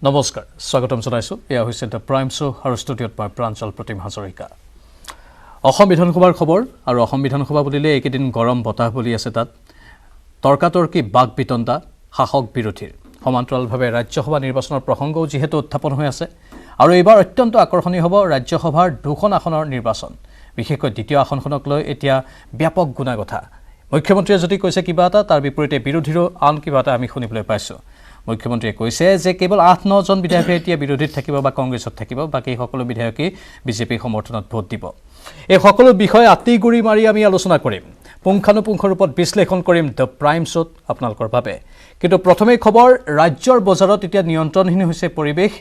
নমস্কাৰ স্বাগতম জনাইছো এয়া হৈছে দ্য প্ৰাইম শ্ব আৰু ষ্টুডিঅ'ত মই প্ৰাঞ্জল প্ৰতিম হাজৰিকা অসম বিধানসভাৰ খবৰ আৰু অসম বিধানসভা বুলিলে এইকেইদিন গৰম বতাহ বলি আছে তাত তৰ্কাতৰ্কি বাক বিতণ্ডা শাসক বিৰোধীৰ সমান্তৰালভাৱে ৰাজ্যসভা নিৰ্বাচনৰ প্ৰসংগও যিহেতু উত্থাপন হৈ আছে আৰু এইবাৰ অত্যন্ত আকৰ্ষণীয় হ'ব ৰাজ্যসভাৰ দুখন আসনৰ নিৰ্বাচন বিশেষকৈ দ্বিতীয় আসনখনক লৈ এতিয়া ব্যাপক গুণাগথা মুখ্যমন্ত্ৰীয়ে যদি কৈছে কিবা এটা তাৰ বিপৰীতে বিৰোধীৰো আন কিবা এটা আমি শুনিবলৈ পাইছোঁ মুখ্যমন্ত্ৰীয়ে কৈছে যে কেৱল ৮-৯ জন বিধায়কে এতিয়া বিৰোধীত থাকিব বা কংগ্ৰেছত থাকিব বাকি সকলো বিধায়কে বিজেপি সমৰ্থনত ভোট দিব এই সকলো বিষয় আতিগুৰি মাৰি আমি আলোচনা কৰিম পুংখানুপুংখ ৰূপত বিশ্লেষণ কৰিম দ্য প্ৰাইম শ্ব'ত আপোনালোকৰ বাবে কিন্তু প্ৰথমে খবৰ ৰাজ্যৰ বজাৰত এতিয়া নিয়ন্ত্ৰণহীন হৈছে পৰিৱেশ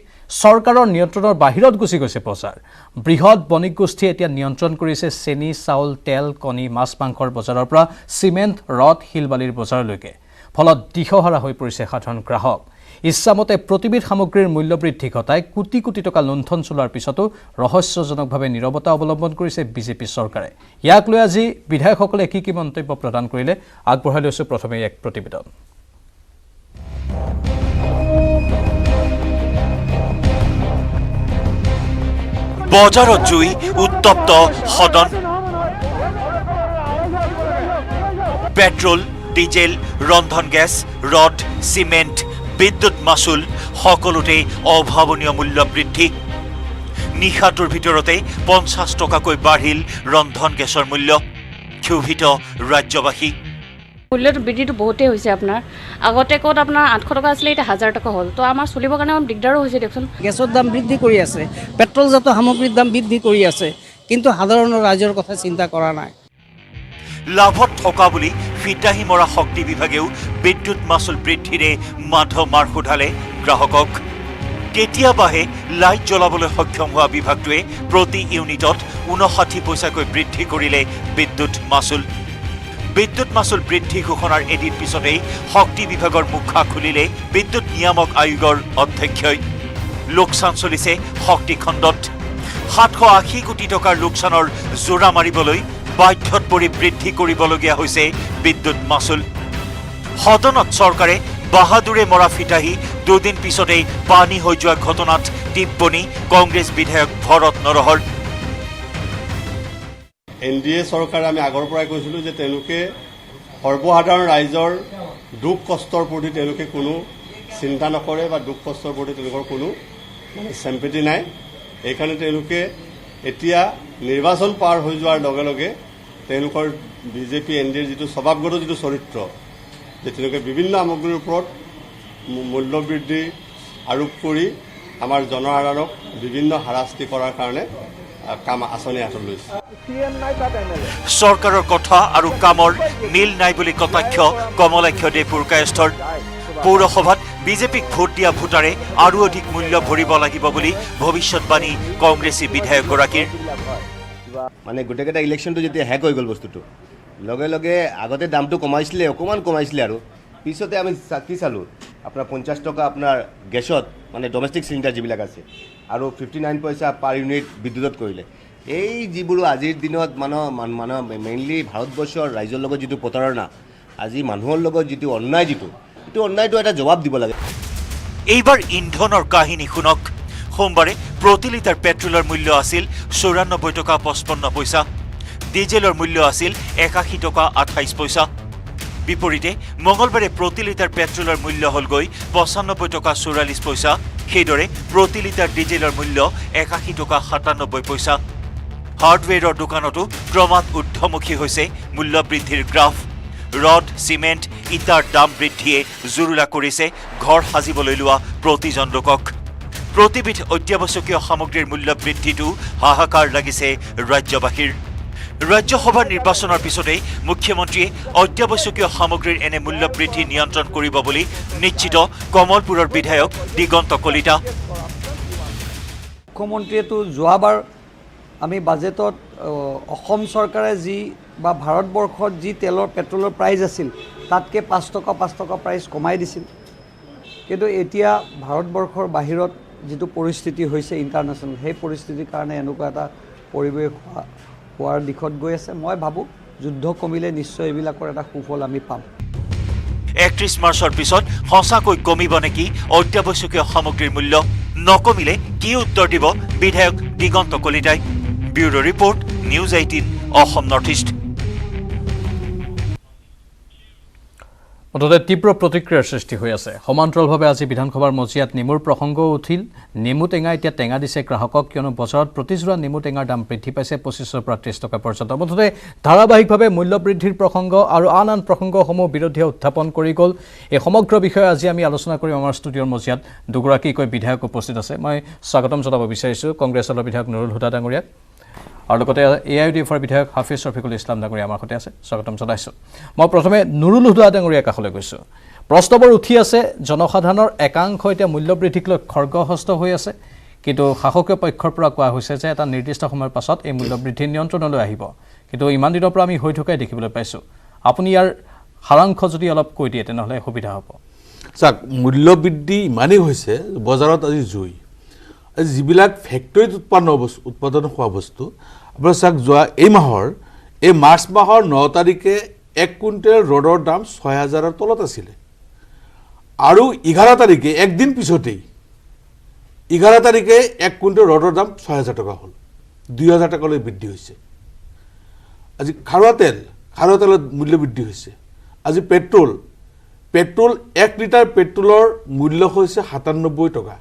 চৰকাৰৰ নিয়ন্ত্ৰণৰ বাহিৰত গুচি গৈছে বজাৰ বৃহৎ বণিক গোষ্ঠীয়ে এতিয়া নিয়ন্ত্ৰণ কৰিছে চেনি চাউল তেল কণী মাছ মাংসৰ বজাৰৰ পৰা সিমেন্ট ৰড শিলবালিৰ বজাৰলৈকে ফলত দিশহাৰা হৈ পৰিছে সাধাৰণ গ্ৰাহক ইচ্ছামতে প্ৰতিবিধ সামগ্ৰীৰ মূল্য বৃদ্ধি ঘটাই কোটি কোটি টকা লুণ্ঠন চলোৱাৰ পিছতো ৰহস্যজনকভাৱে নীৰৱতা অৱলম্বন কৰিছে বিজেপি চৰকাৰে ইয়াক লৈ আজি বিধায়কসকলে কি মন্তব্য প্ৰদান কৰিলে আগবঢ়াই লৈছো প্ৰথমে এক প্ৰতিবেদন বজাৰত জুই উত্তপ্ত সদন পেট্ৰল ডিজেল ৰন্ধন গেছ ৰড সিমেন্ট বিদ্যুৎ মাচুল সকলোতে অভাৱনীয় মূল্য বৃদ্ধি নিশাটোৰ ভিতৰতে 50 টকাকৈ বাঢ়িল ৰন্ধন গেছৰ মূল্য ক্ষোভিত ৰাজ্যবাসী মূল্যটো বৃদ্ধিটো বহুতেই হৈছে আপোনাৰ আগতে ক'ত আপোনাৰ 800 টকা আছিলে এতিয়া 1000 টকা হ'ল তো আমাৰ চলিবৰ কাৰণে দিগদাৰো হৈছে দেখোন গেছৰ দাম বৃদ্ধি কৰি আছে পেট্ৰলজাত সামগ্ৰীৰ দাম বৃদ্ধি কৰি আছে কিন্তু সাধাৰণ ৰাইজৰ কথা চিন্তা কৰা নাই লাভত থকা বুলি ফিতাহি মৰা শক্তি বিভাগেও বিদ্যুৎ মাচুল বৃদ্ধিৰে মাৰ সোধালে গ্ৰাহকক কেতিয়াবাহে লাইট জ্বলাবলৈ সক্ষম হোৱা বিভাগটোৱে প্ৰতি ইউনিটত 59 পইচাকৈ বৃদ্ধি কৰিলে বিদ্যুৎ মাচুল বৃদ্ধি ঘোষণাৰ এদিন পিছতেই শক্তি বিভাগৰ মুখা খুলিলে বিদ্যুৎ নিয়ামক আয়োগৰ অধ্যক্ষই লোকচান চলিছে শক্তি খণ্ডত 780 কোটি টকাৰ লোকচানৰ জোৰা মাৰিবলৈ বাধ্যত পৰি বৃদ্ধি কৰিবলগীয়া হৈছে বিদ্যুৎ মাচুল সদনত চৰকাৰে বাহাদুৰে মৰা ফিতাহি দুদিন পিছতেই পানী হৈ যোৱা ঘটনাত টিপ্পনী কংগ্ৰেছ বিধায়ক ভৰত নৰহৰ এনডিএ চৰকাৰে আমি আগৰ পৰাই কৈছিলোঁ যে তেওঁলোকে সৰ্বসাধাৰণ ৰাইজৰ দুখ কষ্টৰ প্ৰতি তেওঁলোকে কোনো চিন্তা নকৰে বা দুখ কষ্টৰ প্ৰতি তেওঁলোকৰ কোনো চেম্পেটি নাই এইকাৰণে তেওঁলোকে এতিয়া নিৰ্বাচন পাৰ হৈ যোৱাৰ লগে লগে তেওঁলোকৰ বিজেপি এনডিএৰ যিটো স্বভাৱগত যিটো চৰিত্ৰ যে তেওঁলোকে বিভিন্ন সামগ্ৰীৰ ওপৰত মূল্য বৃদ্ধি আৰোপ কৰি আমাৰ জনসাধাৰণক বিভিন্ন হাৰাশাস্তি কৰাৰ কাৰণে কাম আঁচনি হাতত লৈছে চৰকাৰৰ কথা আৰু কামৰ মিল নাই বুলি কটাক্ষ কমলাক্ষ দেপুৰকায়স্থৰ পৌৰসভাত বিজেপিক ভোট দিয়া ভোটাৰে আৰু অধিক মূল্য ভৰিব লাগিব বুলি ভৱিষ্যৎবাণী কংগ্ৰেছী বিধায়কগৰাকীৰ মানে গোটেইকেইটা ইলেকশ্যনটো যেতিয়া হেক হৈ গ'ল বস্তুটো লগে লগে আগতে দামটো কমাইছিলে অকণমান কমাইছিলে আৰু পিছতে আমি কি চালোঁ আপোনাৰ 50 টকা আপোনাৰ গেছত মানে ডমেষ্টিক চিলিণ্ডাৰ যিবিলাক আছে আৰু 59 পইচা পাৰ ইউনিট বিদ্যুতত কৰিলে এই যিবোৰ আজিৰ দিনত মানুহ মেইনলি ভাৰতবৰ্ষৰ ৰাইজৰ লগত যিটো প্ৰতাৰণা আজি মানুহৰ লগত যিটো অন্যায় এইটো অন্যায়টো এটা জবাব দিব লাগে এইবাৰ ইন্ধনৰ কাহিনী শুনক সোমবাৰে প্ৰতি লিটাৰ পেট্ৰলৰ মূল্য আছিল 94 টকা 55 পইচা ডিজেলৰ মূল্য আছিল 81 টকা 28 পইচা বিপৰীতে মঙলবাৰে প্ৰতি লিটাৰ পেট্ৰলৰ মূল্য হ'লগৈ 95 টকা 44 পইচা সেইদৰে প্ৰতি লিটাৰ ডিজেলৰ মূল্য 81 টকা 97 পইচা হাৰ্ডৱেৰৰ দোকানতো ক্ৰমাৎ ঊৰ্ধ্বমুখী হৈছে মূল্য বৃদ্ধিৰ গ্ৰাফ ৰড সিমেন্ট ইটাৰ দাম বৃদ্ধিয়ে জুৰুলা কৰিছে ঘৰ সাজিবলৈ লোৱা প্ৰতিজন লোকক প্ৰতিবিধ অত্যাৱশ্যকীয় সামগ্ৰীৰ মূল্য বৃদ্ধিটো হাহাকাৰ লাগিছে ৰাজ্যবাসীৰ ৰাজ্যসভাৰ নিৰ্বাচনৰ পিছতেই মুখ্যমন্ত্ৰীয়ে অত্যাৱশ্যকীয় সামগ্ৰীৰ এনে মূল্য বৃদ্ধি নিয়ন্ত্ৰণ কৰিব বুলি নিশ্চিত কমলপুৰৰ বিধায়ক দিগন্ত কলিতা মুখ্যমন্ত্ৰীয়েতো যোৱাবাৰ আমি বাজেটত অসম চৰকাৰে যি বা ভাৰতবৰ্ষত যি পেট্ৰলৰ প্ৰাইচ আছিল তাতকৈ 5 টকা প্ৰাইচ কমাই দিছিল কিন্তু এতিয়া ভাৰতবৰ্ষৰ বাহিৰত যিটো পৰিস্থিতি হৈছে ইণ্টাৰনেশ্যনেল সেই পৰিস্থিতিৰ কাৰণে এনেকুৱা এটা পৰিৱেশ হোৱাৰ দিশত গৈ আছে মই ভাবোঁ যুদ্ধ কমিলে নিশ্চয় এইবিলাকৰ এটা সুফল আমি পাম 31 মাৰ্চৰ পিছত সঁচাকৈ কমিব নেকি অত্যাৱশ্যকীয় সামগ্ৰীৰ মূল্য? নকমিলে কি উত্তৰ দিব বিধায়ক দিগন্ত কলিতাই? Bureau report, news 18 Assam north east. মুঠতে তীব্ৰ প্ৰতিক্ৰিয়াৰ সৃষ্টি হৈ আছে। সমান্তৰালভাৱে আজি বিধানসভাৰ মজিয়াত নেমুৰ প্ৰসংগও উঠিল। নেমু টেঙা এতিয়া টেঙা দিছে গ্ৰাহকক, কিয়নো বজাৰত প্ৰতিযোৰা নেমু টেঙাৰ দাম বৃদ্ধি পাইছে 25ৰ পৰা 30 টকা পৰ্যন্ত। মুঠতে ধাৰাবাহিকভাৱে মূল্য বৃদ্ধিৰ প্ৰসংগ আৰু আন আন প্ৰসংগসমূহ বিৰোধীয়ে উত্থাপন কৰি গ'ল। এই সমগ্ৰ বিষয়ে আজি আমি আলোচনা কৰিম। আমাৰ ষ্টুডিঅ'ৰ মজিয়াত দুগৰাকীকৈ বিধায়ক উপস্থিত আছে। মই স্বাগতম জনাব বিচাৰিছোঁ কংগ্ৰেছ দলৰ বিধায়ক নুৰুল হুদা ডাঙৰীয়াক, আৰু লগতে AIUDFৰ বিধায়ক হাফিজ ৰফিকুল ইছলাম ডাঙৰীয়া আমাৰ সৈতে আছে। স্বাগতম জনাইছোঁ। মই প্ৰথমে নুৰুল হুদা ডাঙৰীয়াৰ কাষলৈ গৈছোঁ। প্ৰশ্নবোৰ উঠি আছে, জনসাধাৰণৰ একাংশ এতিয়া মূল্যবৃদ্ধিক লৈ খৰ্গহস্ত হৈ আছে, কিন্তু শাসকীয় পক্ষৰ পৰা কোৱা হৈছে যে এটা নিৰ্দিষ্ট সময়ৰ পাছত এই মূল্যবৃদ্ধি নিয়ন্ত্ৰণলৈ আহিব, কিন্তু ইমান দিনৰ পৰা আমি হৈ থকাই দেখিবলৈ পাইছোঁ। আপুনি ইয়াৰ সাৰাংশ যদি অলপ কৈ দিয়ে তেনেহ'লে সুবিধা হ'ব। চাওক, মূল্যবৃদ্ধি ইমানেই হৈছে বজাৰত আজি জুই। যিবিলাক ফেক্টৰীত উৎপাদন হোৱা বস্তু, আপোনাৰ চাওক, যোৱা এই মাৰ্চ মাহৰ 9 তাৰিখে 1 কুইণ্টেল ৰডৰ দাম 6,000ৰ তলত আছিলে, আৰু 11 তাৰিখে একদিন পিছতেই 11 তাৰিখে 1 কুইণ্টেল ৰডৰ দাম 6,000 টকা হ'ল, 2,000 টকালৈ বৃদ্ধি হৈছে। আজি খাৰুৱা তেলৰ মূল্য বৃদ্ধি হৈছে। আজি পেট্ৰল 1 লিটাৰ পেট্ৰলৰ মূল্য হৈছে 97 টকা,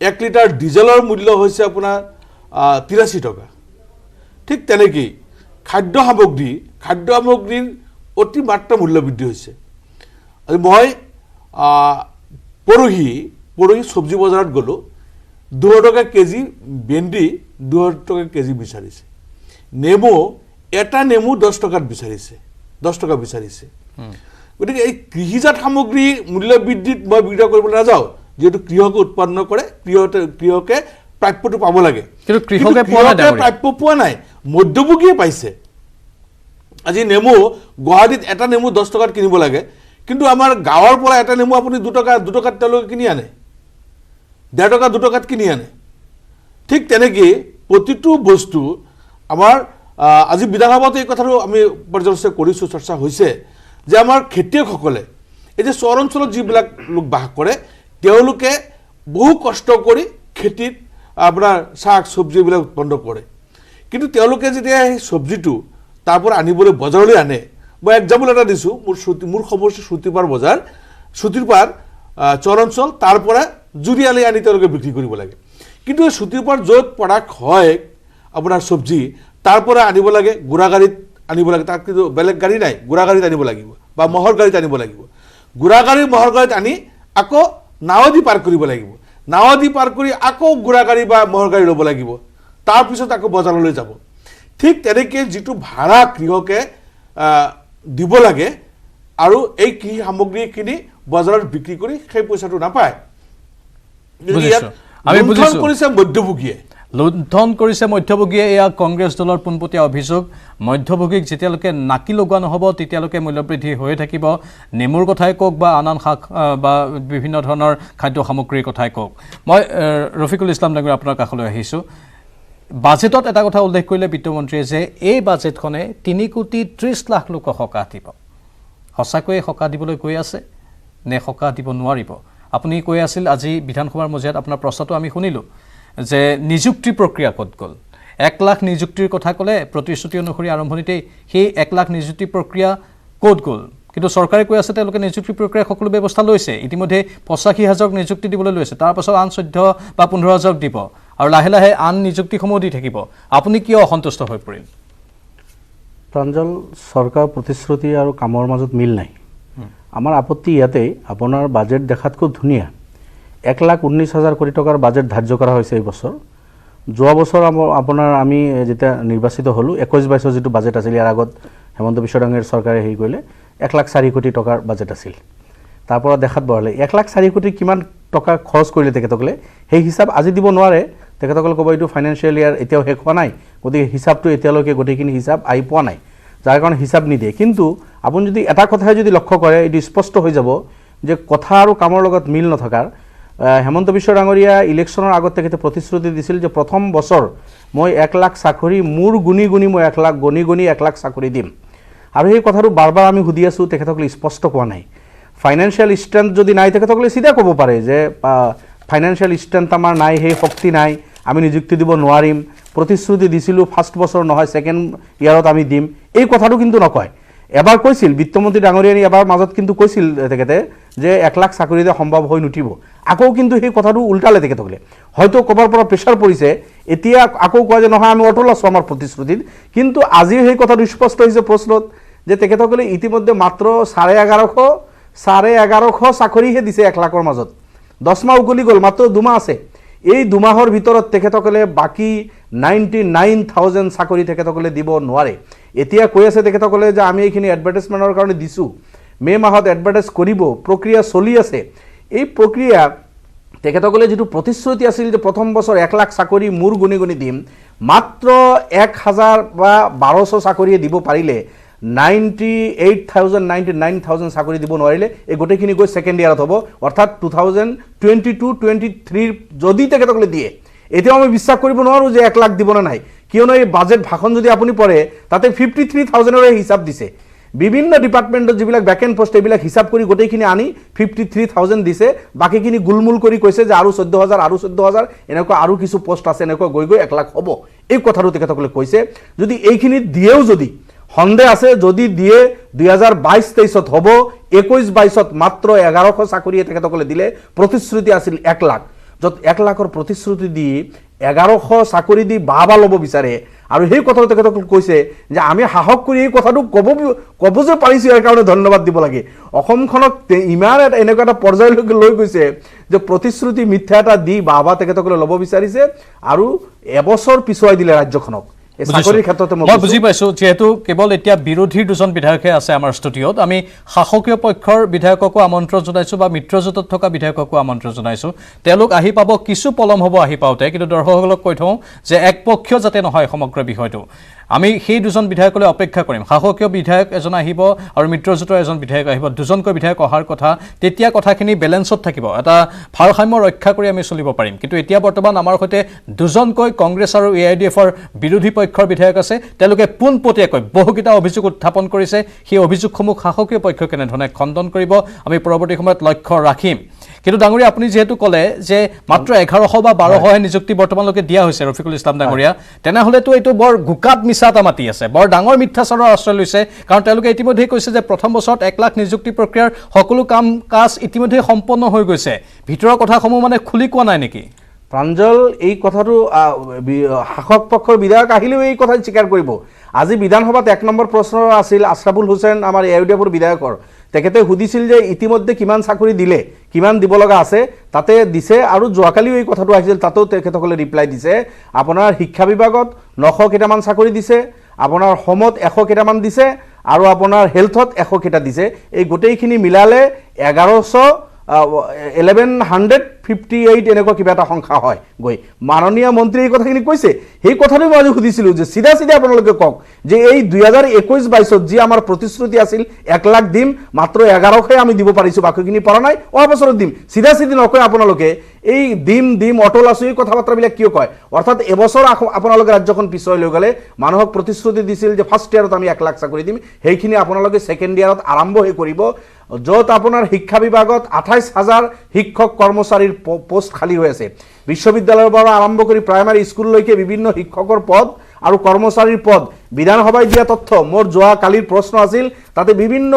1 লিটাৰ ডিজেলৰ মূল্য হৈছে আপোনাৰ 83 টকা। ঠিক তেনেকেই খাদ্য সামগ্ৰীৰ অতিমাত্ৰা মূল্য বৃদ্ধি হৈছে। আজি মই পৰহি চব্জি বজাৰত গ'লোঁ, 200 টকা কেজি ভেন্দি 200 টকা কেজি বিচাৰিছে। নেমু এটা নেমু 10 টকাত বিচাৰিছে, 10 টকা বিচাৰিছে। গতিকে এই কৃষিজাত সামগ্ৰী মূল্য বৃদ্ধিত মই বিৰোধিতা কৰিবলৈ নাযাওঁ, যিহেতু কৃষকে উৎপন্ন কৰে, কৃষকে প্ৰাপ্যটো পাব লাগে, কিন্তু কৃষকে প্ৰাপ্য পোৱা নাই, মধ্যভোগীয়ে পাইছে। আজি নেমু গুৱাহাটীত এটা নেমু 10 টকাত কিনিব লাগে, কিন্তু আমাৰ গাঁৱৰ পৰা এটা নেমু আপুনি 2 টকাত তেওঁলোকে কিনি আনে, 1.5 টকা 2 টকাত কিনি আনে। ঠিক তেনেকৈ প্ৰতিটো বস্তু আমাৰ আজি বিধানসভাত এই কথাটো আমি পৰ্যালোচনা কৰিছোঁ, চৰ্চা হৈছে যে আমাৰ খেতিয়কসকলে, এই যে চহৰ অঞ্চলত যিবিলাক লোক বাস কৰে, তেওঁলোকে বহু কষ্ট কৰি খেতিত আপোনাৰ শাক চব্জিবিলাক উৎপন্ন কৰে, কিন্তু তেওঁলোকে যেতিয়া সেই চব্জিটো তাৰ পৰা আনিবলৈ বজাৰলৈ আনে, মই এক্সাম্পল এটা দিছোঁ, মোৰ সমষ্টি শ্ৰুতিপাৰ বজাৰ, শ্ৰুতিপাৰ চহৰ অঞ্চল, তাৰ পৰা জুৰিয়ালৈ আনি তেওঁলোকে বিক্ৰী কৰিব লাগে। কিন্তু এই শ্ৰুতিপাৰ য'ত প্ৰডাক্ট হয় আপোনাৰ চব্জি, তাৰ পৰা আনিব লাগে গুড়াগাড়ীত আনিব লাগে, তাত কিন্তু বেলেগ গাড়ী নাই, গুড়াগাড়ীত আনিব লাগিব বা মহৰ গাড়ীত আনিব লাগিব। মহৰ গাড়ীত আনি আকৌ নাৱেদি পাৰ কৰিব লাগিব, নাৱেদি পাৰ কৰি আকৌ গুড়াগাড়ী বা মহৰ গাড়ী ল'ব লাগিব, তাৰপিছত আকৌ বজাৰলৈ যাব। ঠিক তেনেকৈ যিটো ভাড়া কৃষকে দিব লাগে, আৰু এই কৃষি সামগ্ৰীখিনি বজাৰত বিক্ৰী কৰি সেই পইচাটো নাপায়, লুণ্ঠন কৰিছে মধ্যভোগীয়ে। এয়া কংগ্ৰেছ দলৰ পোনপটীয়া অভিযোগ। মধ্যভোগীক যেতিয়ালৈকে নাকি লগোৱা নহ'ব তেতিয়ালৈকে মূল্যবৃদ্ধি হৈ থাকিব। নেমুৰ কথাই কওক বা আন আন শাক বা বিভিন্ন ধৰণৰ খাদ্য সামগ্ৰীৰ কথাই কওক। মই ৰফিকুল ইছলাম ডাঙৰীয়া আপোনাৰ কাষলৈ আহিছোঁ। বাজেটত এটা কথা উল্লেখ কৰিলে বিত্তমন্ত্ৰীয়ে যে এই বাজেটখনে 3,30,00,000 লোকক সকাহ দিব। সঁচাকৈয়ে সকাহ দিবলৈ গৈ আছে নে সকাহ দিব নোৱাৰিব? আপুনি কৈ আছিল আজি বিধানসভাৰ মজিয়াত, আপোনাৰ প্ৰশ্নটো আমি শুনিলোঁ যে নিযুক্তি প্ৰক্ৰিয়া ক'ত গ'ল। 1 লাখ নিযুক্তিৰ কথা ক'লে, প্ৰতিশ্ৰুতি অনুসৰি আৰম্ভণিতেই সেই 1 লাখ নিযুক্তি প্ৰক্ৰিয়া ক'ত গ'ল? কিন্তু চৰকাৰে কৈ আছে তেওঁলোকে নিযুক্তি প্ৰক্ৰিয়া সকলো ব্যৱস্থা লৈছে, ইতিমধ্যে 85,000 নিযুক্তি দিবলৈ লৈছে, তাৰপাছত আন 14 বা 15,000 দিব, আৰু লাহে লাহে আন নিযুক্তিসমূহ দি থাকিব। আপুনি কিয় অসন্তুষ্ট হৈ পৰিল? প্ৰাঞ্জল, চৰকাৰ প্ৰতিশ্ৰুতি আৰু কামৰ মাজত মিল নাই। আমাৰ আপত্তি ইয়াতেই, আপোনাৰ বাজেট দেখাত খুব ধুনীয়া, 1,19,000 কোটি টকাৰ বাজেট ধাৰ্য কৰা হৈছে এই বছৰ। যোৱা বছৰ আপোনাৰ আমি যেতিয়া নিৰ্বাচিত হ'লোঁ, 21-22 যিটো বাজেট আছিল, ইয়াৰ আগত হেমন্ত বিশ্ব ডাঙৰীয়াৰ চৰকাৰে হেৰি কৰিলে 1,04,00,000 কোটি টকাৰ বাজেট আছিল, তাৰ পৰা দেখাত বঢ়ালে 1,04,00,000 কোটি কিমান টকা খৰচ কৰিলে তেখেতসকলে, সেই হিচাপ আজি দিব নোৱাৰে। তেখেতসকলে ক'ব এইটো ফাইনেন্সিয়েল ইয়াৰ এতিয়াও শেষ হোৱা নাই, গতিকে হিচাপটো এতিয়ালৈকে গোটেইখিনি হিচাপ আহি পোৱা নাই, যাৰ কাৰণে হিচাপ নিদিয়ে। কিন্তু আপুনি যদি এটা কথাই যদি লক্ষ্য কৰে, এইটো স্পষ্ট হৈ যাব যে কথা আৰু কামৰ লগত মিল নথকাৰ। হেমন্ত বিশ্ব ডাঙৰীয়া ইলেকশ্যনৰ আগত তেখেতে প্ৰতিশ্ৰুতি দিছিল যে প্ৰথম বছৰ মই 1 লাখ চাকৰি মোৰ গুণি মই 1 লাখ গণি 1 লাখ চাকৰি দিম, আৰু সেই কথাটো বাৰ বাৰ আমি সুধি আছোঁ, তেখেতসকলে স্পষ্ট কোৱা নাই। ফাইনেন্সিয়াল ষ্ট্ৰেংথ যদি নাই তেখেতসকলে চিধা ক'ব পাৰে যে ফাইনেন্সিয়াল ষ্ট্ৰেংথ আমাৰ নাই, সেই শক্তি নাই, আমি নিযুক্তি দিব নোৱাৰিম, প্ৰতিশ্ৰুতি দিছিলোঁ ফাৰ্ষ্ট বছৰ নহয় ছেকেণ্ড ইয়াৰত আমি দিম, এই কথাটো কিন্তু নকয়। এবাৰ কৈছিল বিত্তমন্ত্ৰী ডাঙৰীয়ানী এবাৰ মাজত কিন্তু কৈছিল তেখেতে যে 1 লাখ চাকৰিতে সম্ভৱ হৈ নুঠিব, আকৌ কিন্তু সেই কথাটো উল্টালে তেখেতসকলে, হয়তো ক'ৰবাৰ পৰা প্ৰেছাৰ পৰিছে, এতিয়া আকৌ কয় যে নহয় আমি অটল আছোঁ আমাৰ প্ৰতিশ্ৰুতিত। কিন্তু আজিও সেই কথাটো স্পষ্ট হৈছে প্ৰশ্নত যে তেখেতসকলে ইতিমধ্যে মাত্ৰ 1150 চাকৰিহে দিছে 1 লাখৰ মাজত, 10 মাহ উকলি গ'ল, মাত্ৰ 2 মাহ আছে। এই 2 মাহৰ ভিতৰত তেখেতসকলে বাকী 99,000 চাকৰি তেখেতসকলে দিব নোৱাৰে। এতিয়া কৈ আছে তেখেতসকলে যে আমি এইখিনি এডভাৰটাইজমেণ্টৰ কাৰণে দিছোঁ, মে' মাহত এডভাৰটাইজ কৰিব, প্ৰক্ৰিয়া চলি আছে। এই প্ৰক্ৰিয়া তেখেতসকলে যিটো প্ৰতিশ্ৰুতি আছিল যে প্ৰথম বছৰ 1 লাখ চাকৰি মূৰ গুণি গুণি দিম, মাত্ৰ 1000 বা 1200 চাকৰিয়ে দিব পাৰিলে, 99,000 চাকৰি দিব নোৱাৰিলে, এই গোটেইখিনি গৈ ছেকেণ্ড ইয়াৰত হ'ব, অৰ্থাৎ 2022-23 যদি তেখেতসকলে দিয়ে, এতিয়াও আমি বিশ্বাস কৰিব নোৱাৰোঁ যে 1 লাখ দিব নে নাই, কিয়নো এই বাজেট ভাষণ যদি আপুনি পঢ়ে তাতে 53,000ৰে হিচাপ দিছে, বিভিন্ন ডিপাৰ্টমেণ্টত যিবিলাক ভেকেণ্ট পোষ্ট এইবিলাক হিচাপ কৰি গোটেইখিনি আনি 53,000 দিছে, বাকীখিনি গুলমুল কৰি কৈছে যে আৰু 14,000 এনেকুৱা আৰু কিছু পোষ্ট আছে, এনেকুৱা গৈ গৈ 1 লাখ হ'ব, এই কথাটো তেখেতসকলে কৈছে। যদি এইখিনি দিয়েও যদি সন্দেহ আছে, যদি দিয়ে 2022-23ত হ'ব, 21-22ত মাত্ৰ 1100 চাকৰিয়ে তেখেতসকলে দিলে, প্ৰতিশ্ৰুতি আছিল 1 লাখ, য'ত 1 লাখৰ প্ৰতিশ্ৰুতি দি 1100 চাকৰি দি বাহ ল'ব বিচাৰে। আৰু সেই কথাটো তেখেতসকলে কৈছে যে আমি সাহস কৰি এই কথাটো ক'ব যে পাৰিছোঁ, ইয়াৰ কাৰণে ধন্যবাদ দিব লাগে। অসমখনক ইমান এনেকুৱা এটা পৰ্যায়লৈকে লৈ গৈছে যে প্ৰতিশ্ৰুতি মিথ্যা এটা দি বাহ তেখেতসকলে ল'ব বিচাৰিছে আৰু এবছৰ পিছুৱাই দিলে ৰাজ্যখনক। মই বুজি পাইছোঁ, যিহেতু কেৱল এতিয়া বিৰোধীৰ 2জন বিধায়কহে আছে আমাৰ ষ্টুডিঅ'ত, আমি শাসকীয় পক্ষৰ বিধায়ককো আমন্ত্ৰণ জনাইছোঁ বা মিত্ৰজোঁটত থকা বিধায়ককো আমন্ত্ৰণ জনাইছোঁ। তেওঁলোক আহি পাব, কিছু পলম হ'ব আহি পাওঁতে, কিন্তু দৰ্শকসকলক কৈ থওঁ যে একপক্ষীয় যাতে নহয় সমগ্ৰ বিষয়টো, আমি সেই 2জন বিধায়কলৈ অপেক্ষা কৰিম। শাসকীয় বিধায়ক এজন আহিব আৰু মিত্ৰজোঁটৰ এজন বিধায়ক আহিব, 2জনকৈ বিধায়ক অহাৰ কথা, তেতিয়া কথাখিনি বেলেঞ্চত থাকিব, এটা ভাৰসাম্য ৰক্ষা কৰি আমি চলিব পাৰিম। কিন্তু এতিয়া বৰ্তমান আমাৰ সৈতে 2জনকৈ কংগ্ৰেছ আৰু AIDFৰ বিৰোধী পক্ষৰ বিধায়ক আছে, তেওঁলোকে পোনপটীয়াকৈ বহুকেইটা অভিযোগ উত্থাপন কৰিছে। সেই অভিযোগসমূহ শাসকীয় পক্ষই কেনেধৰণে খণ্ডন কৰিব আমি পৰৱৰ্তী সময়ত লক্ষ্য ৰাখিম। কিন্তু ডাঙৰীয়া, আপুনি যিহেতু ক'লে যে মাত্ৰ 1100 বা 1200হে নিযুক্তি বৰ্তমানলৈকে দিয়া হৈছে ৰফিকুল ইছলাম ডাঙৰীয়া, তেনেহ'লেতো এইটো বৰ গোকাত মিছা এটা মাতি আছে, বৰ ডাঙৰ মিথ্যাচাৰৰ আশ্ৰয় লৈছে। কাৰণ তেওঁলোকে ইতিমধ্যেই কৈছে যে প্ৰথম বছৰত 1 লাখ নিযুক্তি প্ৰক্ৰিয়াৰ সকলো কাম কাজ ইতিমধ্যেই সম্পন্ন হৈ গৈছে, ভিতৰৰ কথাসমূহ মানে খুলি কোৱা নাই নেকি? প্ৰাঞ্জল, এই কথাটো শাসক পক্ষৰ বিধায়ক আহিলেও এই কথা স্বীকাৰ কৰিব। আজি বিধানসভাত 1 নম্বৰ প্ৰশ্ন আছিল আশ্ৰাফুল হুছেইন, আমাৰ AIDFৰ বিধায়কৰ, তেখেতে সুধিছিল যে ইতিমধ্যে কিমান চাকৰি দিলে, কিমান দিব লগা আছে, তাতে দিছে। আৰু যোৱাকালিও এই কথাটো আহিছিল, তাতেও তেখেতসকলে ৰিপ্লাই দিছে। আপোনাৰ শিক্ষা বিভাগত 900 কেইটামান চাকৰি দিছে, আপোনাৰ হোমত 100 কেইটামান দিছে, আৰু আপোনাৰ হেল্থত 100 কেইটা দিছে। এই গোটেইখিনি মিলালে 1158 এনেকুৱা কিবা এটা সংখ্যা হয় গৈ। মাননীয় মন্ত্ৰী এই কথাখিনি কৈছে, সেই কথাটো মই আজি সুধিছিলোঁ যে চিধা আপোনালোকে কওক যে এই 2021-22ত যি আমাৰ প্ৰতিশ্ৰুতি আছিল 1 লাখ দিম, মাত্ৰ 1100হে আমি দিব পাৰিছোঁ, বাকীখিনি পৰা নাই, অহা বছৰত দিম, চিধা নকয় আপোনালোকে। এই দিম অটল আছোঁ এই কথা বাৰ্তাবিলাক কিয় কয়? অৰ্থাৎ এবছৰ আপোনালোকে ৰাজ্যখন পিছুৱাই লৈ গ'লে, মানুহক প্ৰতিশ্ৰুতি দিছিল যে ফাৰ্ষ্ট ইয়াৰত আমি 1 লাখ চাকৰি দিম, সেইখিনি আপোনালোকে ছেকেণ্ড ইয়াৰত আৰম্ভহে কৰিব, য'ত আপোনাৰ শিক্ষা বিভাগত 28,000 শিক্ষক কৰ্মচাৰীৰ পোষ্ট খালী হৈ আছে। বিশ্ববিদ্যালয়ৰ পৰা আৰম্ভ কৰি প্ৰাইমাৰী স্কুললৈকে বিভিন্ন শিক্ষকৰ পদ আৰু কৰ্মচাৰীৰ পদ বিধানসভাই দিয়া তথ্য, মোৰ যোৱা কালিৰ প্ৰশ্ন আছিল, তাতে বিভিন্ন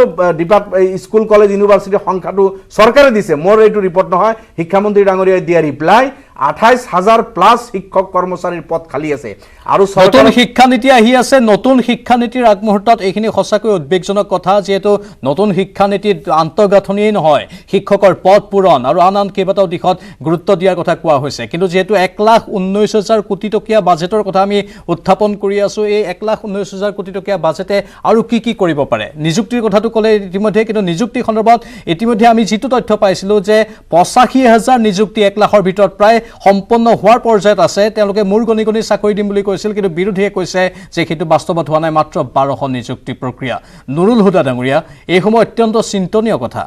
স্কুল কলেজ ইউনিভাৰ্চিটিৰ সংখ্যাটো চৰকাৰে দিছে, মোৰ এইটো ৰিপৰ্ট নহয়, শিক্ষামন্ত্ৰী ডাঙৰীয়াই দিয়া ৰিপ্লাই 28,000+ শিক্ষক কৰ্মচাৰীৰ পদ খালী আছে। আৰু নতুন শিক্ষানীতি আহি আছে, নতুন শিক্ষানীতিৰ আগমুহূৰ্তত এইখিনি সঁচাকৈ উদ্বেগজনক কথা, যিহেতু নতুন শিক্ষানীতিত আন্তঃগাঁথনিয়েই নহয়, শিক্ষকৰ পদ পূৰণ আৰু আন কেইবাটাও দিশত গুৰুত্ব দিয়াৰ কথা কোৱা হৈছে। কিন্তু যিহেতু 1,19,000 কোটি টকীয়া বাজেটৰ কথা আমি উত্থাপন কৰি আছোঁ, এই 1,19,000 কোটি টকীয়া বাজেটে আৰু কি কৰিব পাৰে? নিযুক্তিৰ কথাটো ক'লে ইতিমধ্যে, কিন্তু নিযুক্তি সন্দৰ্ভত ইতিমধ্যে আমি যিটো তথ্য পাইছিলোঁ যে 85,000 নিযুক্তি 1 লাখৰ ভিতৰত প্ৰায় সম্পন্ন হোৱাৰ পৰ্যায়ত আছে। তেওঁলোকে মূৰ গণি চাকৰি দিম বুলি কৈছিল, কিন্তু বিৰোধীয়ে কৈছে যে সেইটো বাস্তৱত হোৱা নাই, মাত্ৰ 1200 নিযুক্তি প্ৰক্ৰিয়া। নুৰুল হুদা ডাঙৰীয়া, এই সময় অত্যন্ত চিন্তনীয় কথা।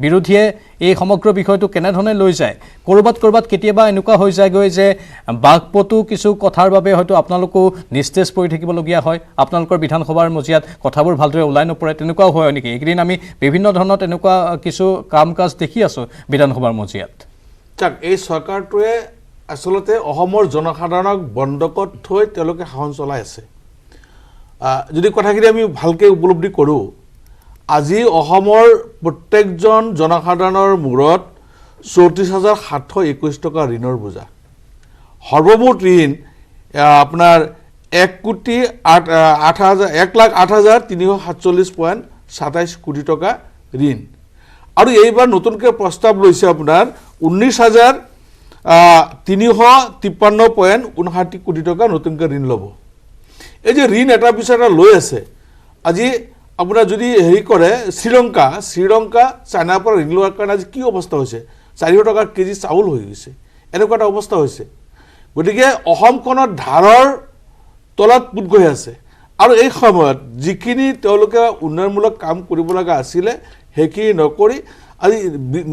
বিৰোধীয়ে এই সমগ্ৰ বিষয়টো কেনেধৰণে লৈ যায় ক'ৰবাত কেতিয়াবা এনেকুৱা হৈ যায়গৈ যে বাকপটু কিছু কথাৰ বাবে হয়তো আপোনালোকো নিস্তেজ পৰি থাকিবলগীয়া হয় আপোনালোকৰ বিধানসভাৰ মজিয়াত কথাবোৰ ভালদৰে ওলাই নপৰে তেনেকুৱাও হয় নেকি এইকেইদিন আমি বিভিন্ন ধৰণৰ তেনেকুৱা কিছু কাম কাজ দেখি আছোঁ বিধানসভাৰ মজিয়াত চাওক এই চৰকাৰটোৱে আচলতে অসমৰ জনসাধাৰণক বন্ধকত থৈ তেওঁলোকে শাসন চলাই আছে যদি কথাখিনি আমি ভালকৈ উপলব্ধি কৰোঁ আজি অসমৰ প্ৰত্যেকজন জনসাধাৰণৰ মূৰত 34,721 টকা ঋণৰ বোজা সৰ্বমুঠ ঋণ আপোনাৰ 1,08,347.27 কোটি টকা ঋণ আৰু এইবাৰ নতুনকৈ প্ৰস্তাৱ লৈছে আপোনাৰ 19,353.59 কোটি টকা নতুনকৈ ঋণ ল'ব এই যে ঋণ এটা পিছত এটা লৈ আছে আজি আপোনাৰ যদি হেৰি কৰে শ্ৰীলংকা চাইনাৰ পৰা ঋণ লোৱাৰ কাৰণে আজি কি অৱস্থা হৈছে 400 টকা কেজি চাউল হৈ গৈছে এনেকুৱা এটা অৱস্থা হৈছে গতিকে অসমখনত ধাৰৰ তলত পুত গৈ আছে আৰু এই সময়ত যিখিনি তেওঁলোকে উন্নয়নমূলক কাম কৰিব লগা আছিলে সেইখিনি নকৰি আজি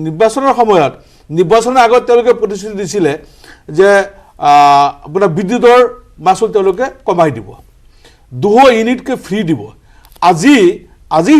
নিৰ্বাচনৰ সময়ত নিৰ্বাচনৰ আগত তেওঁলোকে প্ৰতিশ্ৰুতি দিছিলে যে আপোনাৰ বিদ্যুতৰ মাচুল তেওঁলোকে কমাই দিব 200 ইউনিটকৈ ফ্ৰী দিব আজি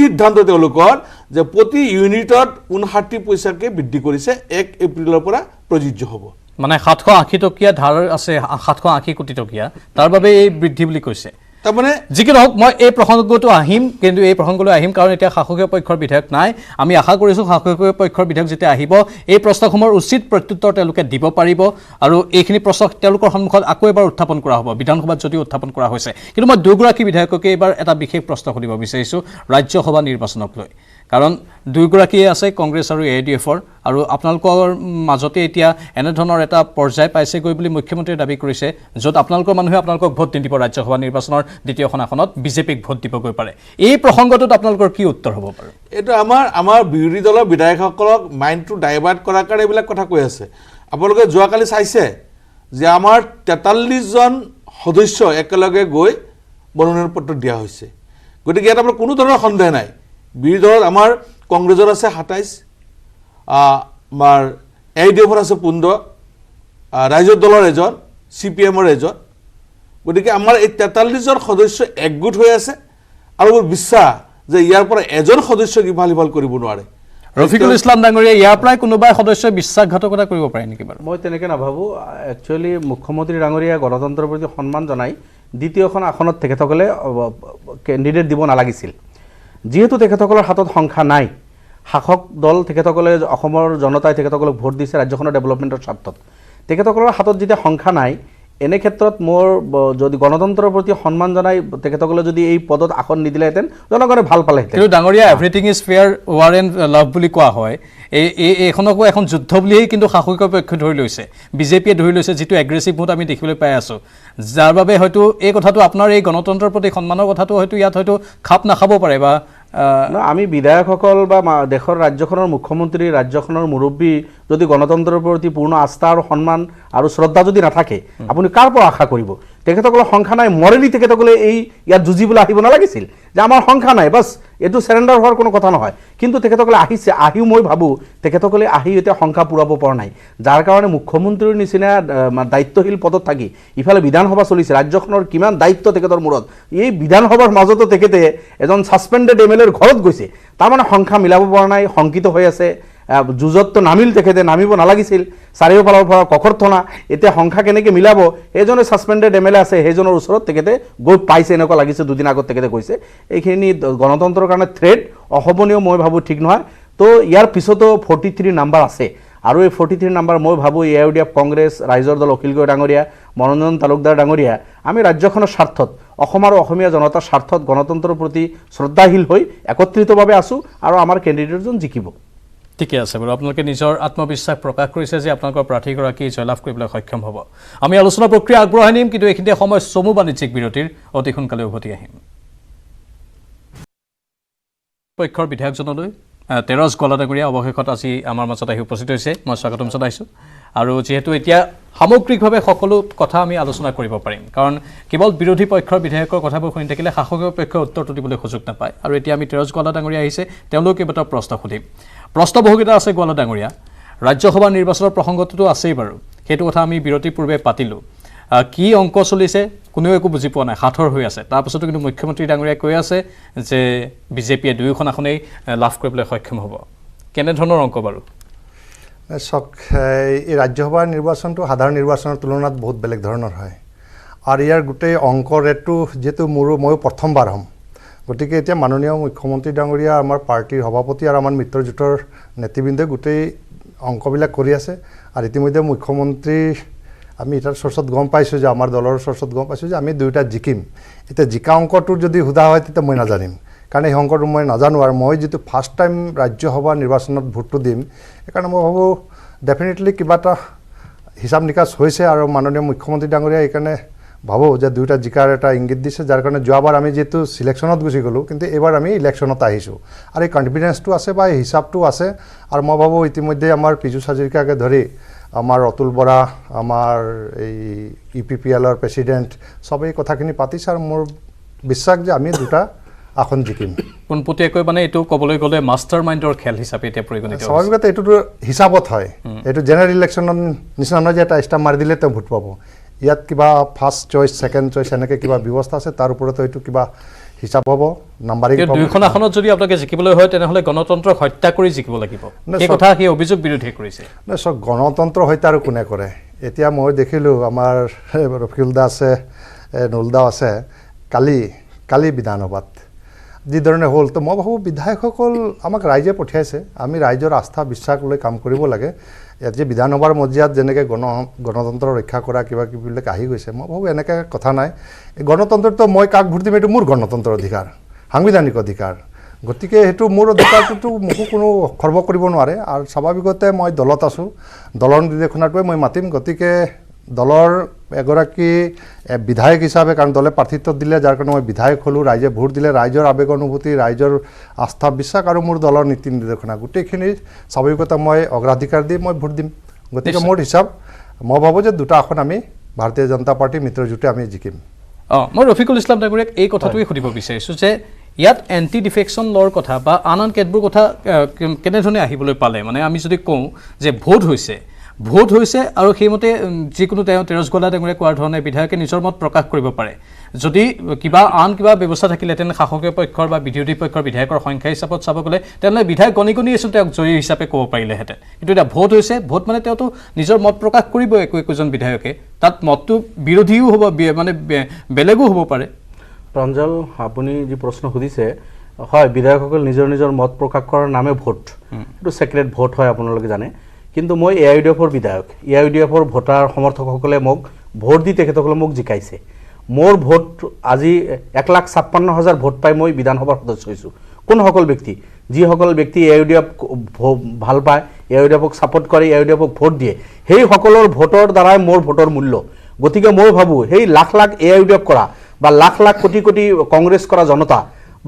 সিদ্ধান্ত তেওঁলোকৰ যে প্ৰতি ইউনিটত 59 পইচাকৈ বৃদ্ধি কৰিছে 1 এপ্ৰিলৰ পৰা প্ৰযোজ্য হ'ব মানে 780 টকীয়া ধাৰ আছে 780 কোটি টকীয়া তাৰ বাবে এই বৃদ্ধি বুলি কৈছে তাৰমানে যিকি নহওক মই এই প্ৰসংগটো আহিম কিন্তু এই প্ৰসংগলৈ আহিম কাৰণ এতিয়া শাসকীয় পক্ষৰ বিধায়ক নাই আমি আশা কৰিছোঁ শাসকীয় পক্ষৰ বিধায়ক যেতিয়া আহিব এই প্ৰশ্নসমূহৰ উচিত প্ৰত্যুত্তৰ তেওঁলোকে দিব পাৰিব আৰু এইখিনি প্ৰশ্ন তেওঁলোকৰ সন্মুখত আকৌ এবাৰ উত্থাপন কৰা হ'ব বিধানসভাত যদিও উত্থাপন কৰা হৈছে কিন্তু মই দুগৰাকী বিধায়ককে এইবাৰ এটা বিশেষ প্ৰশ্ন সুধিব বিচাৰিছোঁ ৰাজ্যসভা নিৰ্বাচনক লৈ কাৰণ দুয়োগৰাকীয়ে আছে কংগ্ৰেছ আৰু AIDFৰ আৰু আপোনালোকৰ মাজতে এতিয়া এনেধৰণৰ এটা পৰ্যায় পাইছেগৈ বুলি মুখ্যমন্ত্ৰীয়ে দাবী কৰিছে য'ত আপোনালোকৰ মানুহে আপোনালোকক ভোট নিদিব ৰাজ্যসভা নিৰ্বাচনৰ দ্বিতীয়খন আসনত বিজেপিক ভোট দিবগৈ পাৰে এই প্ৰসংগটোত আপোনালোকৰ কি উত্তৰ হ'ব পাৰে এইটো আমাৰ বিৰোধী দলৰ বিধায়কসকলক মাইণ্ডটো ডাইভাৰ্ট কৰাৰ কাৰণে এইবিলাক কথা কৈ আছে আপোনালোকে যোৱাকালি চাইছে যে আমাৰ 43জন সদস্য একেলগে গৈ মনোনয়ন পত্ৰ দিয়া হৈছে গতিকে ইয়াত আপোনাৰ কোনো ধৰণৰ সন্দেহ নাই বিৰোধী দলত আমাৰ কংগ্ৰেছৰ আছে 27 আমাৰ AIDFৰ আছে 15 ৰাইজৰ দলৰ এজন CPMৰ এজন গতিকে আমাৰ এই 43জন সদস্য একগোট হৈ আছে আৰু মোৰ বিশ্বাস যে ইয়াৰ পৰা এজন সদস্য ইফাল কৰিব নোৱাৰে ৰফিকুল ইছলাম ডাঙৰীয়া ইয়াৰ পৰাই কোনোবাই সদস্যই বিশ্বাসঘাতকতা কৰিব পাৰে নেকি বাৰু মই তেনেকৈ নাভাবোঁ একচুৱেলি মুখ্যমন্ত্ৰী ডাঙৰীয়া গণতন্ত্ৰৰ প্ৰতি সন্মান জনাই দ্বিতীয়খন আসনত তেখেতসকলে কেণ্ডিডেট দিব নালাগিছিল যিহেতু তেখেতসকলৰ হাতত সংখ্যা নাই শাসক দল তেখেতসকলে অসমৰ জনতাই তেখেতসকলক ভোট দিছে ৰাজ্যখনৰ ডেভেলপমেণ্টৰ স্বাৰ্থত তেখেতসকলৰ হাতত যেতিয়া সংখ্যা নাই এনে ক্ষেত্ৰত মোৰ যদি গণতন্ত্ৰৰ প্ৰতি সন্মান জনাই তেখেতসকলে যদি এই পদত আসন নিদিলেহেঁতেন জনগণে ভাল পালেহেঁতেন কিন্তু ডাঙৰীয়া everything is fair war and লাভ বুলি কোৱা হয় এইখনকো এখন যুদ্ধ বুলিয়েই কিন্তু শাসকীয় পক্ষই ধৰি লৈছে বিজেপিয়ে ধৰি লৈছে যিটো এগ্ৰেছিভ মুড আমি দেখিবলৈ পাই আছোঁ যাৰ বাবে হয়তো এই কথাটো আপোনাৰ এই গণতন্ত্ৰৰ প্ৰতি সন্মানৰ কথাটো হয়তো ইয়াত হয়তো খাপ নাখাব পাৰে বা আমি বিধায়কসকল বা দেশৰ ৰাজ্যখনৰ মুখ্যমন্ত্ৰী ৰাজ্যখনৰ মুৰব্বী যদি গণতন্ত্ৰৰ প্ৰতি পূৰ্ণ আস্থা আৰু সন্মান আৰু শ্ৰদ্ধা যদি নাথাকে আপুনি কাৰ পৰা আশা কৰিব তেখেতসকলৰ সংখ্যা নাই মৰেলি তেখেতসকলে এই ইয়াত যুঁজিবলৈ আহিব নালাগিছিল যে আমাৰ সংখ্যা নাই বাছ এইটো চেৰেণ্ডাৰ হোৱাৰ কোনো কথা নহয় কিন্তু তেখেতসকলে আহিছে আহিও মই ভাবোঁ তেখেতসকলে আহি এতিয়া সংখ্যা পূৰাব পৰা নাই যাৰ কাৰণে মুখ্যমন্ত্ৰীৰ নিচিনা দায়িত্বশীল পদত থাকি ইফালে বিধানসভা চলিছে ৰাজ্যখনৰ কিমান দায়িত্ব তেখেতৰ মূৰত এই বিধানসভাৰ মাজতো তেখেতে এজন ছাছপেণ্ডেড MLAৰ ঘৰত গৈছে তাৰমানে সংখ্যা মিলাব পৰা নাই শংকিত হৈ আছে যুঁজততো নামিল তেখেতে নামিব নালাগিছিল চাৰিওফালৰ পৰা ককৰ্থনা এতিয়া সংখ্যা কেনেকৈ মিলাব সেইজনে ছাছপেণ্ডেড MLA আছে সেইজনৰ ওচৰত তেখেতে গৈ পাইছে এনেকুৱা লাগিছে দুদিন আগত তেখেতে কৈছে এইখিনি গণতন্ত্ৰৰ কাৰণে থ্ৰেট অসহনীয় মই ভাবোঁ ঠিক নহয় তো ইয়াৰ পিছতো 43 নাম্বাৰ আছে আৰু এই 43 নাম্বাৰ মই ভাবোঁ AIDF কংগ্ৰেছ ৰাইজৰ দল অখিল গগৈ ডাঙৰীয়া মনোৰঞ্জন তালুকদাৰ ডাঙৰীয়া আমি ৰাজ্যখনৰ স্বাৰ্থত অসম আৰু অসমীয়া জনতাৰ স্বাৰ্থত গণতন্ত্ৰৰ প্ৰতি শ্ৰদ্ধাশীল হৈ একত্ৰিতভাৱে আছোঁ আৰু আমাৰ কেণ্ডিডেটজন জিকিব ঠিকে আছে বাৰু আপোনালোকে নিজৰ আত্মবিশ্বাস প্ৰকাশ কৰিছে যে আপোনালোকৰ প্ৰাৰ্থীগৰাকী জয়লাভ কৰিবলৈ সক্ষম হ'ব আমি আলোচনা প্ৰক্ৰিয়া আগবঢ়াই নিম কিন্তু এইখিনিতে সময় চমু বাণিজ্যিক বিৰতিৰ অতি সোনকালে উভতি আহিম পক্ষৰ বিধায়কজনলৈ তেৰজ গলা ডাঙৰীয়া অৱশেষত আজি আমাৰ মাজত আহি উপস্থিত হৈছে মই স্বাগতম জনাইছোঁ আৰু যেহেতু এতিয়া সামগ্ৰিকভাৱে সকলো কথা আমি আলোচনা কৰিব পাৰিম কাৰণ কেৱল বিৰোধী পক্ষৰ বিধায়কৰ কথাবোৰ শুনি থাকিলে শাসকীয় পক্ষই উত্তৰটো দিবলৈ সুযোগ নাপায় আৰু এতিয়া আমি তেৰজ গলা ডাঙৰীয়া আহিছে তেওঁলোকে কেইবাটাও প্ৰশ্ন সুধিম প্ৰশ্নবহুকেইটা আছে গোৱালা ডাঙৰীয়া ৰাজ্যসভা নিৰ্বাচনৰ প্ৰসংগটোতো আছেই বাৰু সেইটো কথা আমি বিৰতিৰ পূৰ্বে পাতিলোঁ কি অংক চলিছে কোনেও একো বুজি পোৱা নাই সাঁথৰ হৈ আছে তাৰপিছতো কিন্তু মুখ্যমন্ত্ৰী ডাঙৰীয়াই কৈ আছে যে বিজেপিয়ে দুয়োখন আসনেই লাভ কৰিবলৈ সক্ষম হ'ব কেনেধৰণৰ অংক বাৰু চাওক এই ৰাজ্যসভাৰ নিৰ্বাচনটো সাধাৰণ নিৰ্বাচনৰ তুলনাত বহুত বেলেগ ধৰণৰ হয় আৰু ইয়াৰ গোটেই অংক ৰেটটো যিহেতু ময়ো প্ৰথমবাৰ হ'ম গতিকে এতিয়া মাননীয় মুখ্যমন্ত্ৰী ডাঙৰীয়া আমাৰ পাৰ্টিৰ সভাপতি আৰু আমাৰ মিত্ৰজোঁটৰ নেতৃবৃন্দই গোটেই অংকবিলাক কৰি আছে আৰু ইতিমধ্যে মুখ্যমন্ত্ৰী আমি এটাৰ চৰ্চত গম পাইছোঁ যে আমাৰ দলৰ চৰ্চত গম পাইছোঁ যে আমি দুয়োটা জিকিম এতিয়া জিকা অংকটোৰ যদি সোধা হয় তেতিয়া মই নাজানিম কাৰণ এই অংকটো মই নাজানো আৰু মই যিটো ফাৰ্ষ্ট টাইম ৰাজ্যসভা নিৰ্বাচনত ভোটটো দিম সেইকাৰণে মই ভাবোঁ ডেফিনেটলি কিবা এটা হিচাপ নিকাচ হৈছে আৰু মাননীয় মুখ্যমন্ত্ৰী ডাঙৰীয়াই সেইকাৰণে ভাবোঁ যে দুয়োটা জিকাৰ এটা ইংগিত দিছে যাৰ কাৰণে যোৱাবাৰ আমি যিহেতু চিলেকশ্যনত গুচি গ'লোঁ কিন্তু এইবাৰ আমি ইলেকশ্যনত আহিছোঁ আৰু এই কনফিডেন্সটো আছে বা এই হিচাপটো আছে আৰু মই ভাবোঁ ইতিমধ্যে আমাৰ পীযুষ হাজৰিকাকে ধৰি আমাৰ অতুল বৰা আমাৰ এই UPPLৰ প্ৰেচিডেণ্ট চবেই কথাখিনি পাতিছে আৰু মোৰ বিশ্বাস যে আমি দুটা আসন জিকিম পোনপটীয়াকৈ মানে এইটো ক'বলৈ গ'লে মাষ্টাৰ মাইণ্ডৰ খেল হিচাপে এতিয়া পৰিগণিত স্বাভাৱিকতে এইটোতো হিচাপত হয় এইটো জেনেৰেল ইলেকশ্যনৰ নিচিনা নহয় যে এটা ষ্টাম্প মাৰি দিলে তেওঁ ভোট পাব ইয়াত কিবা ফাৰ্ষ্ট চইচ ছেকেণ্ড চইচ এনেকৈ কিবা ব্যৱস্থা আছে তাৰ ওপৰতো এইটো কিবা হিচাপ হ'ব নাম্বাৰিং দুয়োখন আসনত যদি আপোনালোকে জিকিবলৈ হয় তেনেহ'লে গণতন্ত্ৰক হত্যা কৰি জিকিব লাগিব সেই কথা সেই অভিযোগ বিৰোধী কৰিছে চব গণতন্ত্ৰ হত্যা আৰু কোনে কৰে এতিয়া মই দেখিলোঁ আমাৰ ৰফিকুল দা আছে নুল দা আছে কালি বিধানসভাত যিধৰণে হ'ল তো মই ভাবোঁ বিধায়কসকল আমাক ৰাইজে পঠিয়াইছে আমি ৰাইজৰ আস্থা বিশ্বাস লৈ কাম কৰিব লাগে ইয়াত যে বিধানসভাৰ মজিয়াত যেনেকৈ গণতন্ত্ৰ ৰক্ষা কৰা কিবা কিবিবিলাক আহি গৈছে মই ভাবোঁ এনেকৈ কথা নাই এই গণতন্ত্ৰটো মই কাক ভোট দিম এইটো মোৰ গণতন্ত্ৰৰ অধিকাৰ সাংবিধানিক অধিকাৰ গতিকে সেইটো মোৰ অধিকাৰটোতো মোকো কোনো খৰ্ব কৰিব নোৱাৰে আৰু স্বাভাৱিকতে মই দলত আছোঁ দলৰ নিৰ্দেশনাটোৱে মই মাতিম গতিকে দলৰ এগৰাকী বিধায়ক হিচাপে কাৰণ দলে প্ৰাৰ্থিত্ব দিলে যাৰ কাৰণে মই বিধায়ক হ'লোঁ ৰাইজে ভোট দিলে ৰাইজৰ আৱেগ অনুভূতি ৰাইজৰ আস্থা বিশ্বাস আৰু মোৰ দলৰ নীতি নিৰ্দেশনা গোটেইখিনি স্বাভাৱিকতা মই অগ্ৰাধিকাৰ দি মই ভোট দিম গতিকে মোৰ হিচাপ মই ভাবোঁ যে দুটা আসন আমি ভাৰতীয় জনতা পাৰ্টি মিত্ৰজোঁটে আমি জিকিম মই ৰফিকুল ইছলাম ডাঙৰীয়াক এই কথাটোৱে সুধিব বিচাৰিছোঁ যে ইয়াত এণ্টি ডিফেকশ্যন লৰ কথা বা আন কেতবোৰ কথা কেনেধৰণে আহিবলৈ পালে মানে আমি যদি কওঁ যে ভোট হৈছে আৰু সেইমতে যিকোনো তেৰছ গোৱালা ডাঙৰীয়াই কোৱাৰ ধৰণে বিধায়কে নিজৰ মত প্ৰকাশ কৰিব পাৰে যদি কিবা ব্যৱস্থা থাকিলেহেঁতেন শাসকীয় পক্ষৰ বা বিৰোধী পক্ষৰ বিধায়কৰ সংখ্যা হিচাপত চাব গ'লে তেনেহ'লে বিধায়ক গণি আচলতে তেওঁক জয়ী হিচাপে ক'ব পাৰিলেহেঁতেন কিন্তু এতিয়া ভোট হৈছে ভোট মানে তেওঁতো নিজৰ মত প্ৰকাশ কৰিব একোজন বিধায়কে তাত মতটো বিৰোধীও হ'ব মানে বেলেগো হ'ব পাৰে প্ৰাঞ্জল আপুনি যি প্ৰশ্ন সুধিছে হয় বিধায়কসকল নিজৰ মত প্ৰকাশ কৰাৰ নামে ভোট এইটো ছেক্ৰেট ভোট হয় আপোনালোকে জানে কিন্তু মই AIUDFৰ বিধায়ক AIUDFৰ ভোটাৰ সমৰ্থকসকলে মোক ভোট দি তেখেতসকলে মোক জিকাইছে মোৰ ভোট আজি 1,56,000 ভোট পাই মই বিধানসভাৰ সদস্য হৈছোঁ কোনসকল ব্যক্তি যিসকল ব্যক্তি AIUDF ভাল পায় AIUDFক ছাপোৰ্ট কৰে AIUDFক ভোট দিয়ে সেই সকলৰ ভোটৰ দ্বাৰাই মোৰ ভোটৰ মূল্য গতিকে মই ভাবোঁ সেই লাখ AIUDF কৰা বা লাখ কোটি কংগ্ৰেছ কৰা জনতা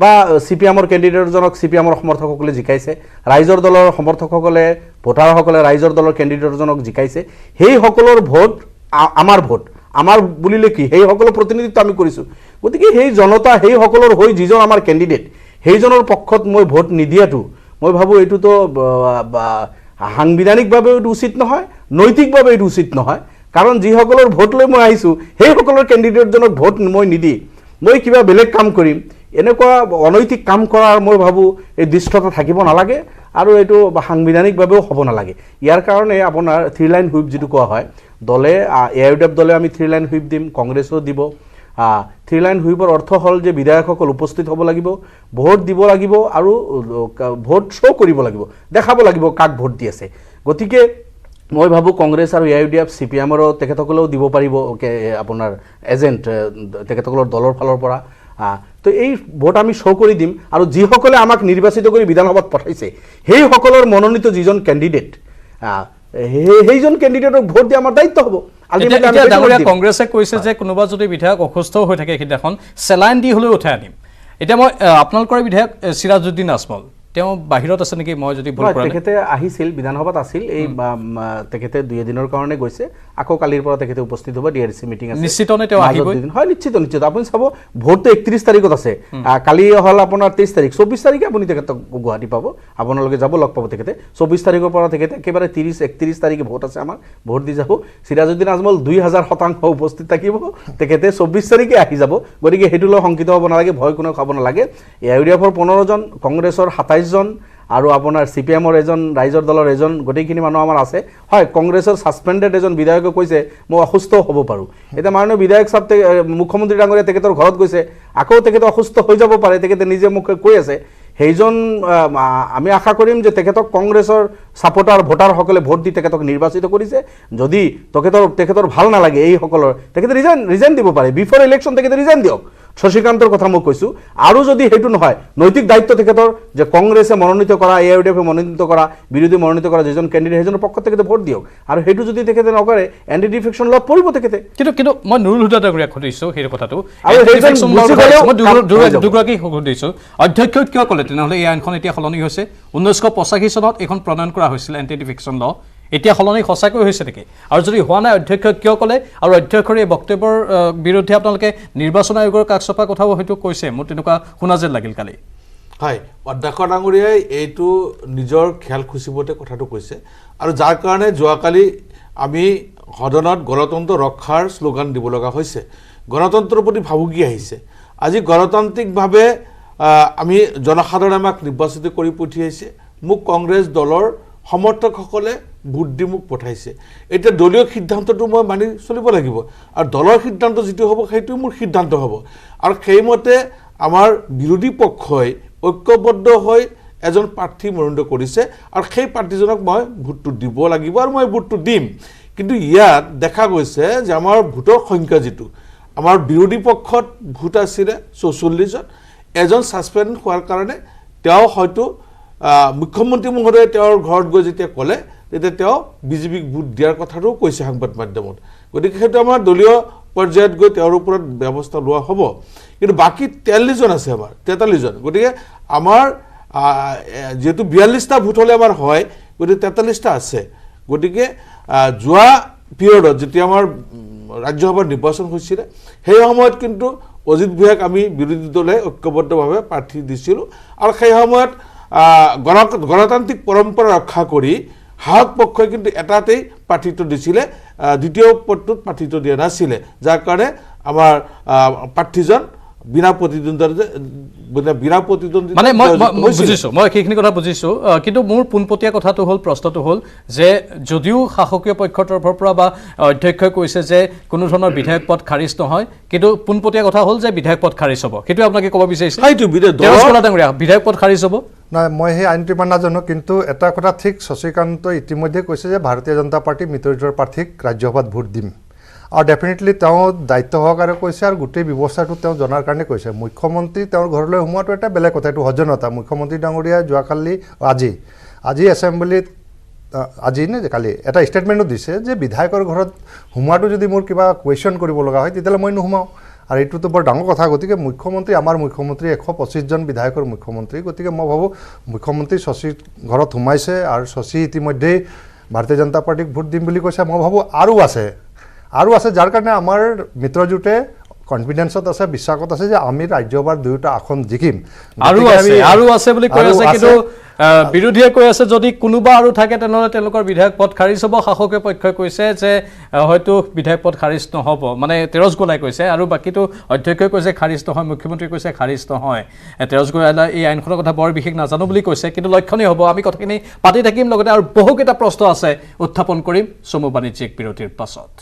বা CPMৰ কেণ্ডিডেটজনক CPMৰ সমৰ্থকসকলে জিকাইছে ৰাইজৰ দলৰ সমৰ্থকসকলে ভোটাৰসকলে ৰাইজৰ দলৰ কেণ্ডিডেটজনক জিকাইছে সেই সকলৰ ভোট আমাৰ বুলিলে কি সেই সকলৰ প্ৰতিনিধিত্ব আমি কৰিছোঁ গতিকে সেই জনতা সেই সকলৰ হৈ যিজন আমাৰ কেণ্ডিডেট সেইজনৰ পক্ষত মই ভোট নিদিয়াটো মই ভাবোঁ এইটোতো সাংবিধানিকভাৱেও এইটো উচিত নহয় নৈতিকভাৱে এইটো উচিত নহয় কাৰণ যিসকলৰ ভোট লৈ মই আহিছোঁ সেইসকলৰ কেণ্ডিডেটজনক ভোট মই নিদি মই কিবা বেলেগ কাম কৰিম এনেকুৱা অনৈতিক কাম কৰাৰ মই ভাবোঁ এই দৃষ্টতা থাকিব নালাগে আৰু এইটো সাংবিধানিকভাৱেও হ'ব নালাগে ইয়াৰ কাৰণে আপোনাৰ 3 লাইন হুইপ যিটো কোৱা হয় দলে AIUDF দলে আমি 3 লাইন হুইপ দিম কংগ্ৰেছেও দিব 3 লাইন হুইপৰ অৰ্থ হ'ল যে বিধায়কসকল উপস্থিত হ'ব লাগিব ভোট দিব লাগিব আৰু ভোট শ্ব' কৰিব লাগিব দেখাব লাগিব কাক ভোট দি আছে গতিকে মই ভাবোঁ কংগ্ৰেছ আৰু AIUDF CPMৰো তেখেতসকলেও দিব পাৰিব আপোনাৰ এজেণ্ট তেখেতসকলৰ দলৰ ফালৰ পৰা তো এই ভোট আমি শ্ব' কৰি দিম আৰু যিসকলে আমাক নিৰ্বাচিত কৰি বিধানসভাত পঠাইছে সেইসকলৰ মনোনীত যিজন কেণ্ডিডেট সেইজন কেণ্ডিডেটক ভোট দিয়া আমাৰ দায়িত্ব হ'ব কংগ্ৰেছে কৈছে যে কোনোবা যদি বিধায়ক অসুস্থ হৈ থাকে সিদিনাখন চেলাইন দি হ'লেও উঠাই আনিম এতিয়া মই আপোনালোকৰ বিধায়ক চিৰাজউদ্দিন আজমল তেওঁ বাহিৰত আছে নেকি মই যদি ভুল কৰা নাই তেখেতে আহিছিল বিধানসভাত আছিল এই তেখেতে 2 দিনৰ কাৰণে গৈছে আকৌ কালিৰ পৰা তেখেতে উপস্থিত হ'ব ডিআৰসি মিটিং আছে নিশ্চিত নে তেওঁ আহিব হয় নিশ্চিত আপুনি চাব ভোটটো 31 তাৰিখত আছে কালি হল আপোনাৰ 23 তাৰিখ 24 তাৰিখে আপুনি তেখেতক গুৱাহাটী পাব আপোনালোকে যাব লগ পাব তেখেতে 24 তাৰিখৰ পৰা তেখেতে একেবাৰে 30-31 তাৰিখে ভোট আছে আমাৰ ভোট দি যাব সিৰাজউদ্দিন আজমল 2000% উপস্থিত থাকিব তেখেতে 24 তাৰিখে আহি যাব গতিকে হেতুলৈ সংকিত হ'ব নালাগে ভয় কোনো খাব নালাগে ইউডিএফৰ 15 জন কংগ্ৰেছৰ 27 জন আৰু আপোনাৰ সিপিএমৰ এজন ৰাইজৰ দলৰ এজন গটেইখিনি মানুহ আমাৰ আছে হয় কংগ্ৰেছৰ সাসপেন্ডেড এজন বিধায়কে কৈছে মই অসুস্থ হ'ব পাৰো এটা মাননীয় বিধায়ক সাহেব মুখ্যমন্ত্ৰী ডাঙৰীয়া তেখেতৰ ঘৰত গৈছে আকৌ তেখেত অসুস্থ হৈ যাব পাৰে তেখেতে নিজে মুখে কৈ আছে সেইজন আমি আশা কৰিম যে তেখেতক কংগ্ৰেছৰ সাপোৰ্টাৰ ভোটাৰসকলে ভোট দি তেখেতক নিৰ্বাচিত কৰিছে যদি তেখেতৰ ভাল নালাগে এই সকলৰ তেখেতে ৰিজাইন দিব পাৰে বিফৰ ইলেকশ্যন তেখেতে ৰিজাইন দিয়ক শশীকান্তৰ কথা মই কৈছো আৰু যদি হেতু নহয় নৈতিক দায়িত্ব তেখেতৰ যে কংগ্ৰেছে মনোনীত কৰা এআইডিএফে মনোনীত কৰা বিৰোধী মনোনীত কৰা যেজন ক্যান্ডিডেট হেজনৰ পক্ষত তেখেতে ভোট দিয়ক আৰু হেতু যদি তেখেতে নকৰে এন্টি ডিফেকশন ল পৰিব তেখেতে কিন্তু মই নুৰুল হুদা ডাঙৰীয়াক সুধিছো সেই কথাটো আৰু হেজন দুগৰাকী সুধিছো অধ্যক্ষ কিয় ক'লে তেনেহ'লে এই আইনখন এতিয়া সলনি হৈছে 1985 চনত এখন প্ৰণয়ন কৰা হৈছিল এন্টি ডিফেকশন ল এতিয়া সলনি সঁচাকৈ হৈছে নেকি আৰু যদি হোৱা নাই অধ্যক্ষ কিয় ক'লে আৰু অধ্যক্ষৰ এই বক্তব্যৰ বিৰুদ্ধে আপোনালোকে নিৰ্বাচন আয়োগৰ কাকচপা কথাও হয়তো কৈছে মোৰ তেনেকুৱা শুনা যেন লাগিল কালি হয় অধ্যক্ষ ডাঙৰীয়াই এইটো নিজৰ খেল খুচিবতে কথাটো কৈছে আৰু যাৰ কাৰণে যোৱাকালি আমি সদনত গণতন্ত্ৰ ৰক্ষাৰ শ্লোগান দিব লগা হৈছে গণতন্ত্ৰৰ প্ৰতি ভাবুকি আহিছে আজি গণতান্ত্ৰিকভাৱে আমি জনসাধাৰণে আমাক নিৰ্বাচিত কৰি পঠিয়াইছে মোক কংগ্ৰেছ দলৰ সমৰ্থকসকলে ভোট দি মোক পঠাইছে এটা দলীয় সিদ্ধান্তটো মই মানি চলিব লাগিব আৰু দলৰ সিদ্ধান্ত যেটো হ'ব সেইটো মোৰ সিদ্ধান্ত হ'ব আৰু সেইমতে আমাৰ বিৰোধী পক্ষই ঐক্যবদ্ধ হৈ এজন প্ৰাৰ্থী মনোনীত কৰিছে আৰু সেই প্ৰাৰ্থীজনক মই ভোটটো দিব লাগিব আৰু মই ভোটটো দিম কিন্তু ইয়াত দেখা গৈছে যে আমাৰ ভোটৰ সংখ্যা যেটো আমাৰ বিৰোধী পক্ষত ভোট আছিল 44 জন এজন সাসপেন্ড হোৱাৰ কাৰণে তেওঁ হয়তো মুখ্যমন্ত্ৰী মহোদয়ে তেওঁৰ ঘৰত গৈ যেতিয়া ক'লে তেতিয়া তেওঁ বিজেপিক ভোট দিয়াৰ কথাটো কৈছে সংবাদ মাধ্যমত গতিকে সেইটো আমাৰ দলীয় পৰ্যায়ত গৈ তেওঁৰ ওপৰত ব্যৱস্থা লোৱা হ'ব কিন্তু বাকি 43 জন আছে আমাৰ 43 জন গতিকে আমাৰ যেহেতু 42টা ভোট হলে আমাৰ হয় গতিকে 43টা আছে গতিকে যোৱা পিৰিয়ডত যেতিয়া আমাৰ ৰাজ্যসভাৰ নিৰ্বাচন হৈছিল সেই সময়ত কিন্তু অজিত ভূঞাক আমি বিৰোধী দলে ঐক্যবদ্ধভাৱে প্ৰাৰ্থী দিছিল আৰু সেই সময়ত গণতান্ত্ৰিক পৰম্পৰা ৰক্ষা কৰি হাক পক্ষই কিন্তু এটাতেই প্ৰাৰ্থীত্ব দিছিলে দ্বিতীয় পদটোত প্ৰাৰ্থীত্ব দিয়া নাছিলে যাৰ কাৰণে আমাৰ প্ৰাৰ্থীজন বিনা প্ৰতিদ্বন্দ্বিতা মানে মই বুজিছো মই সেইখিনি কথা বুজিছো কিন্তু মোৰ পোনপটীয়া কথাটো হ'ল প্ৰশ্নটো হ'ল যে যদিও শাসকীয় পক্ষৰ তৰফৰ পৰা বা অধ্যক্ষই কৈছে যে কোনো ধৰণৰ বিধায়ক পদ খাৰিজ নহয় কিন্তু পোনপটীয়া কথা হ'ল যে বিধায়ক পদ খাৰিজ হ'ব সেইটো আপোনালোকে ক'ব বিচাৰিছে সেইটো বিধায়ক পদ খাৰিজ হ'ব নাই মই সেই আইনটো ইমান নাজানো কিন্তু এটা কথা ঠিক শশীকান্ত ইতিমধ্যে কৈছে যে ভাৰতীয় জনতা পাৰ্টি মিত্ৰজোঁটৰ প্ৰাৰ্থীক ৰাজ্যসভাত ভোট দিম আৰু ডেফিনেটলি তেওঁ দায়িত্ব সহকাৰে কৈছে আৰু গোটেই ব্যৱস্থাটো তেওঁ জনাৰ কাৰণে কৈছে মুখ্যমন্ত্ৰী তেওঁৰ ঘৰলৈ সোমোৱাটো এটা বেলেগ কথা এইটো সজ্জনতা মুখ্যমন্ত্ৰী ডাঙৰীয়া যোৱাকালি আজি এছেম্বলিত আজি নে কালি এটা ষ্টেটমেণ্টো দিছে যে বিধায়কৰ ঘৰত সোমোৱাটো যদি মোৰ কিবা কুৱেশ্যন কৰিব লগা হয় তেতিয়াহ'লে মই নোসোমাওঁ আৰু এইটোতো বৰ ডাঙৰ কথা গতিকে মুখ্যমন্ত্ৰী আমাৰ মুখ্যমন্ত্ৰী 125 জন বিধায়কৰ মুখ্যমন্ত্ৰী গতিকে মই ভাবোঁ মুখ্যমন্ত্ৰী শশীৰ ঘৰত সোমাইছে আৰু শশী ইতিমধ্যেই ভাৰতীয় জনতা পাৰ্টিক ভোট দিম বুলি কৈছে মই ভাবোঁ আৰু আছে যাৰ কাৰণে আমাৰ মিত্ৰজোঁটে কনফিডেন্সত আছে বিশ্বাসত আছে যে আমি ৰাজ্যসভাৰ দুয়োটা আসন জিকিম আৰু আছে বুলি কৈ আছে কিন্তু বিৰোধীয়ে কৈ আছে যদি কোনোবা আৰু থাকে তেনেহ'লে তেওঁলোকৰ বিধায়ক পদ খাৰিজ হ'ব শাসকীয় পক্ষই কৈছে যে হয়তো বিধায়ক পদ খাৰিজ নহ'ব মানে তেৰজ গোলাই কৈছে আৰু বাকীটো অধ্যক্ষই কৈছে খাৰিজ নহয় মুখ্যমন্ত্ৰী কৈছে খাৰিজ নহয় তেৰজ গোলাই এই আইনখনৰ কথা বৰ বিশেষ নাজানো বুলি কৈছে কিন্তু লক্ষণীয় হ'ব আমি কথাখিনি পাতি থাকিম লগতে আৰু বহুকেইটা প্ৰশ্ন আছে উত্থাপন কৰিম চমু বাণিজ্যিক বিৰতিৰ পাছত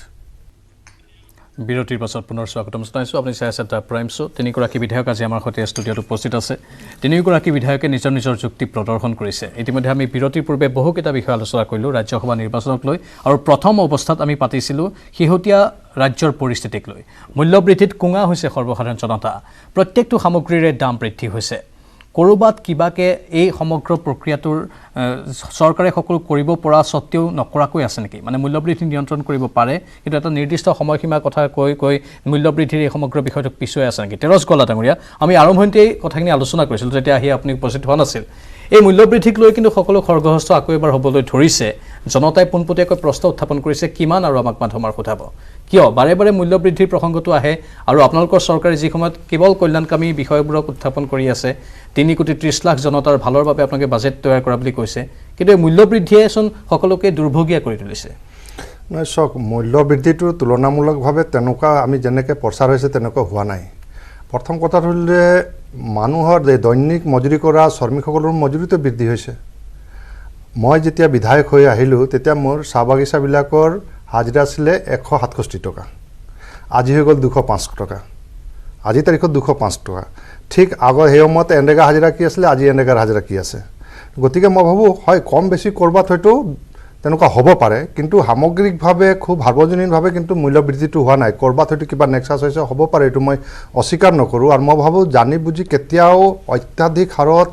বিৰতিৰ পাছত পুনৰ স্বাগতম জনাইছোঁ আপুনি চাই আছে দ্য প্ৰাইম শ্ব' তিনিগৰাকী বিধায়ক আজি আমাৰ সৈতে ষ্টুডিঅ'ত উপস্থিত আছে তিনিগৰাকী বিধায়কে নিজৰ নিজৰ যুক্তি প্ৰদৰ্শন কৰিছে ইতিমধ্যে আমি বিৰতিৰ পূৰ্বে বহুকেইটা বিষয় আলোচনা কৰিলোঁ ৰাজ্যসভা নিৰ্বাচনক লৈ আৰু প্ৰথম অৱস্থাত আমি পাতিছিলোঁ শেহতীয়া ৰাজ্যৰ পৰিস্থিতিক লৈ মূল্যবৃদ্ধিত কুঙা হৈছে সৰ্বসাধাৰণ জনতা প্ৰত্যেকটো সামগ্ৰীৰে দাম বৃদ্ধি হৈছে কৰবাত কিবাকে এই সমগ্ৰ প্ৰক্ৰিয়াটোৰ চৰকাৰে সকলো কৰিব পৰা সত্ত্বেও নকৰাকৈ আছে নেকি মানে মূল্যবৃদ্ধি নিয়ন্ত্ৰণ কৰিব পাৰে কিন্তু এটা নিৰ্দিষ্ট সময়সীমা কথা কৈ মূল্যবৃদ্ধিৰ এই সমগ্ৰ বিষয়টো পিছুৱাই আছে নেকি তেৰজ গলা ডাঙৰীয়া আমি আৰম্ভণিতেই কথাখিনি আলোচনা কৰিছিলোঁ যেতিয়া আহি আপুনি উপস্থিত হোৱা নাছিল এই মূল্যবৃদ্ধিক লৈ কিন্তু সকলো খৰ্গহস্ত আকৌ এবাৰ হ'বলৈ ধৰিছে জনতাই পোনপটীয়াকৈ প্ৰশ্ন উত্থাপন কৰিছে কিমান আৰু আমাক মাধ্যমৰ সোধাব কিয় বাৰে বাৰে মূল্যবৃদ্ধিৰ প্ৰসংগটো আহে আৰু আপোনালোকৰ চৰকাৰে যি সময়ত কেৱল কল্যাণকামী বিষয়বোৰক উত্থাপন কৰি আছে 3 কোটি 30 লাখ জনতাৰ ভালৰ বাবে আপোনালোকে বাজেট তৈয়াৰ কৰা বুলি কৈছে কিন্তু এই মূল্যবৃদ্ধিয়েচোন সকলোকে দুৰ্ভগীয়া কৰি তুলিছে নহয় চাওক মূল্যবৃদ্ধিটো তুলনামূলকভাৱে তেনেকুৱা আমি যেনেকৈ প্ৰচাৰ হৈছে তেনেকুৱা হোৱা নাই প্ৰথম কথাটো হ'ল যে মানুহৰ যে দৈনিক মজুৰি কৰা শ্ৰমিকসকলৰ মজুৰিটো বৃদ্ধি হৈছে মই যেতিয়া বিধায়ক হৈ আহিলোঁ তেতিয়া মোৰ চাহ বাগিচাবিলাকৰ হাজিৰা আছিলে 167 টকা আজি হৈ গ'ল 205 টকা আজি তাৰিখত 205 টকা ঠিক আগৰ সেই সময়ত এনৰেগা হাজিৰা কি আছিলে আজি এনৰেগাৰ হাজিৰা কি আছে গতিকে মই ভাবোঁ হয় কম বেছি ক'ৰবাত হয়তো তেনেকুৱা হ'ব পাৰে কিন্তু সামগ্ৰিকভাৱে খুব সাৰ্বজনীনভাৱে কিন্তু মূল্যবৃদ্ধিটো হোৱা নাই ক'ৰবাত হয়তো কিবা নেক্সাছ হৈছে হ'ব পাৰে এইটো মই অস্বীকাৰ নকৰোঁ আৰু মই ভাবোঁ জানি বুজি কেতিয়াও অত্যাধিক হাৰত